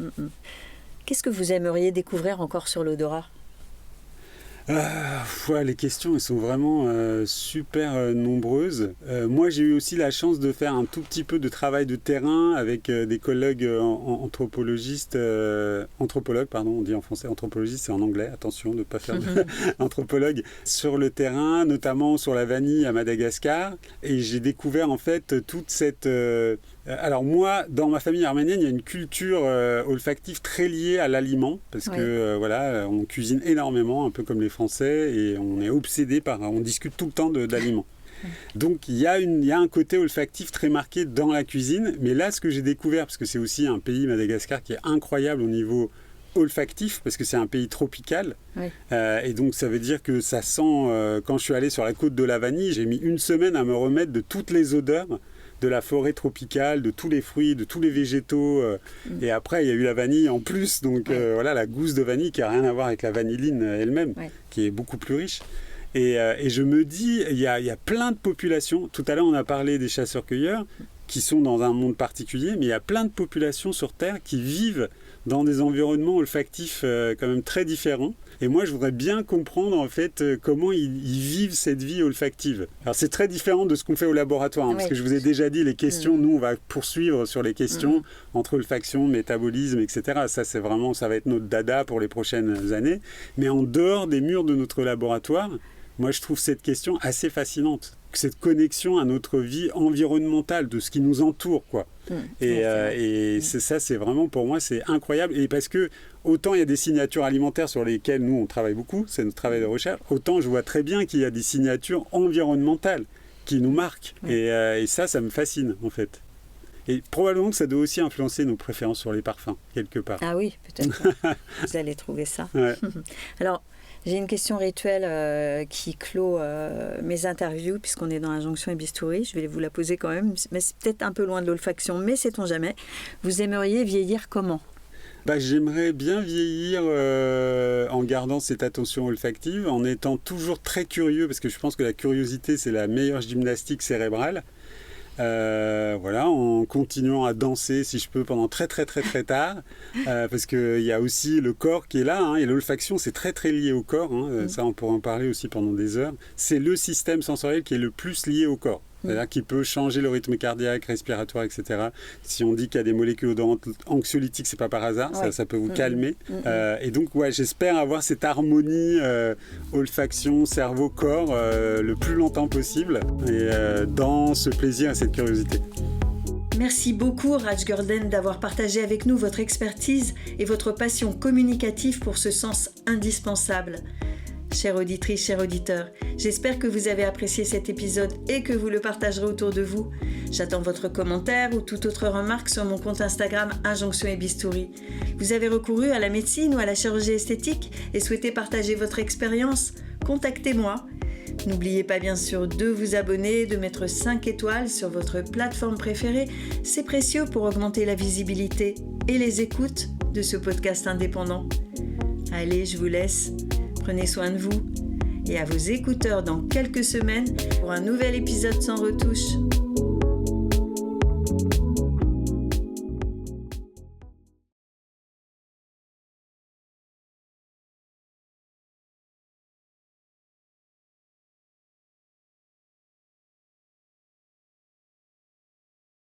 Qu'est-ce que vous aimeriez découvrir encore sur l'odorat ? Les questions, elles sont vraiment super nombreuses. Moi, j'ai eu aussi la chance de faire un tout petit peu de travail de terrain avec des collègues anthropologues, on dit en français anthropologiste, c'est en anglais, attention de ne pas faire anthropologue, sur le terrain, notamment sur la vanille à Madagascar. Et j'ai découvert en fait toute cette... Alors moi, dans ma famille arménienne, il y a une culture olfactive très liée à l'aliment, parce que on cuisine énormément, un peu comme les Français, et on est obsédé on discute tout le temps d'aliments. Donc il y a un côté olfactif très marqué dans la cuisine, mais là ce que j'ai découvert, parce que c'est aussi un pays, Madagascar, qui est incroyable au niveau olfactif, parce que c'est un pays tropical, et donc ça veut dire que ça sent, quand je suis allé sur la côte de la vanille, j'ai mis 1 semaine à me remettre de toutes les odeurs de la forêt tropicale, de tous les fruits, de tous les végétaux. Et après, il y a eu la vanille en plus. Donc la gousse de vanille qui n'a rien à voir avec la vanilline elle-même, qui est beaucoup plus riche. Et je me dis, il y a plein de populations. Tout à l'heure, on a parlé des chasseurs-cueilleurs qui sont dans un monde particulier, mais il y a plein de populations sur Terre qui vivent dans des environnements olfactifs quand même très différents. Et moi, je voudrais bien comprendre en fait comment ils vivent cette vie olfactive. Alors, c'est très différent de ce qu'on fait au laboratoire, parce que je vous ai déjà dit, les questions, nous, on va poursuivre sur les questions entre olfaction, métabolisme, etc. Ça, ça va être notre dada pour les prochaines années. Mais en dehors des murs de notre laboratoire, moi, je trouve cette question assez fascinante. Cette connexion à notre vie environnementale, de ce qui nous entoure, quoi. C'est vraiment, pour moi, c'est incroyable. Et parce que, autant il y a des signatures alimentaires sur lesquelles nous, on travaille beaucoup, c'est notre travail de recherche, autant je vois très bien qu'il y a des signatures environnementales qui nous marquent. Et ça me fascine, en fait. Et probablement que ça doit aussi influencer nos préférences sur les parfums, quelque part. Ah oui, peut-être. Vous allez trouver ça. Alors, j'ai une question rituelle qui clôt mes interviews, puisqu'on est dans la jonction et bistouri. Je vais vous la poser quand même, mais c'est peut-être un peu loin de l'olfaction, mais sait-on jamais. Vous aimeriez vieillir comment ? J'aimerais bien vieillir en gardant cette attention olfactive, en étant toujours très curieux, parce que je pense que la curiosité, c'est la meilleure gymnastique cérébrale. En continuant à danser si je peux pendant très très très très tard, parce qu'il y a aussi le corps qui est là, et l'olfaction c'est très très lié au corps, ça on pourra en parler aussi pendant des heures. C'est le système sensoriel qui est le plus lié au corps. c'est-à-dire qui peut changer le rythme cardiaque, respiratoire, etc. Si on dit qu'il y a des molécules odorantes anxiolytiques, c'est pas par hasard, ça peut vous calmer. Et donc, j'espère avoir cette harmonie olfaction, cerveau, corps le plus longtemps possible et dans ce plaisir et cette curiosité. Merci beaucoup Raj Gurdon d'avoir partagé avec nous votre expertise et votre passion communicative pour ce sens indispensable. Chère auditrice, chers auditeurs, j'espère que vous avez apprécié cet épisode et que vous le partagerez autour de vous. J'attends votre commentaire ou toute autre remarque sur mon compte Instagram Injonction et Bistouri. Vous avez recouru à la médecine ou à la chirurgie esthétique et souhaitez partager votre expérience? Contactez-moi. N'oubliez pas bien sûr de vous abonner, de mettre 5 étoiles sur votre plateforme préférée. C'est précieux pour augmenter la visibilité et les écoutes de ce podcast indépendant. Allez, je vous laisse. Prenez soin de vous. Et à vos écouteurs dans quelques semaines pour un nouvel épisode sans retouche.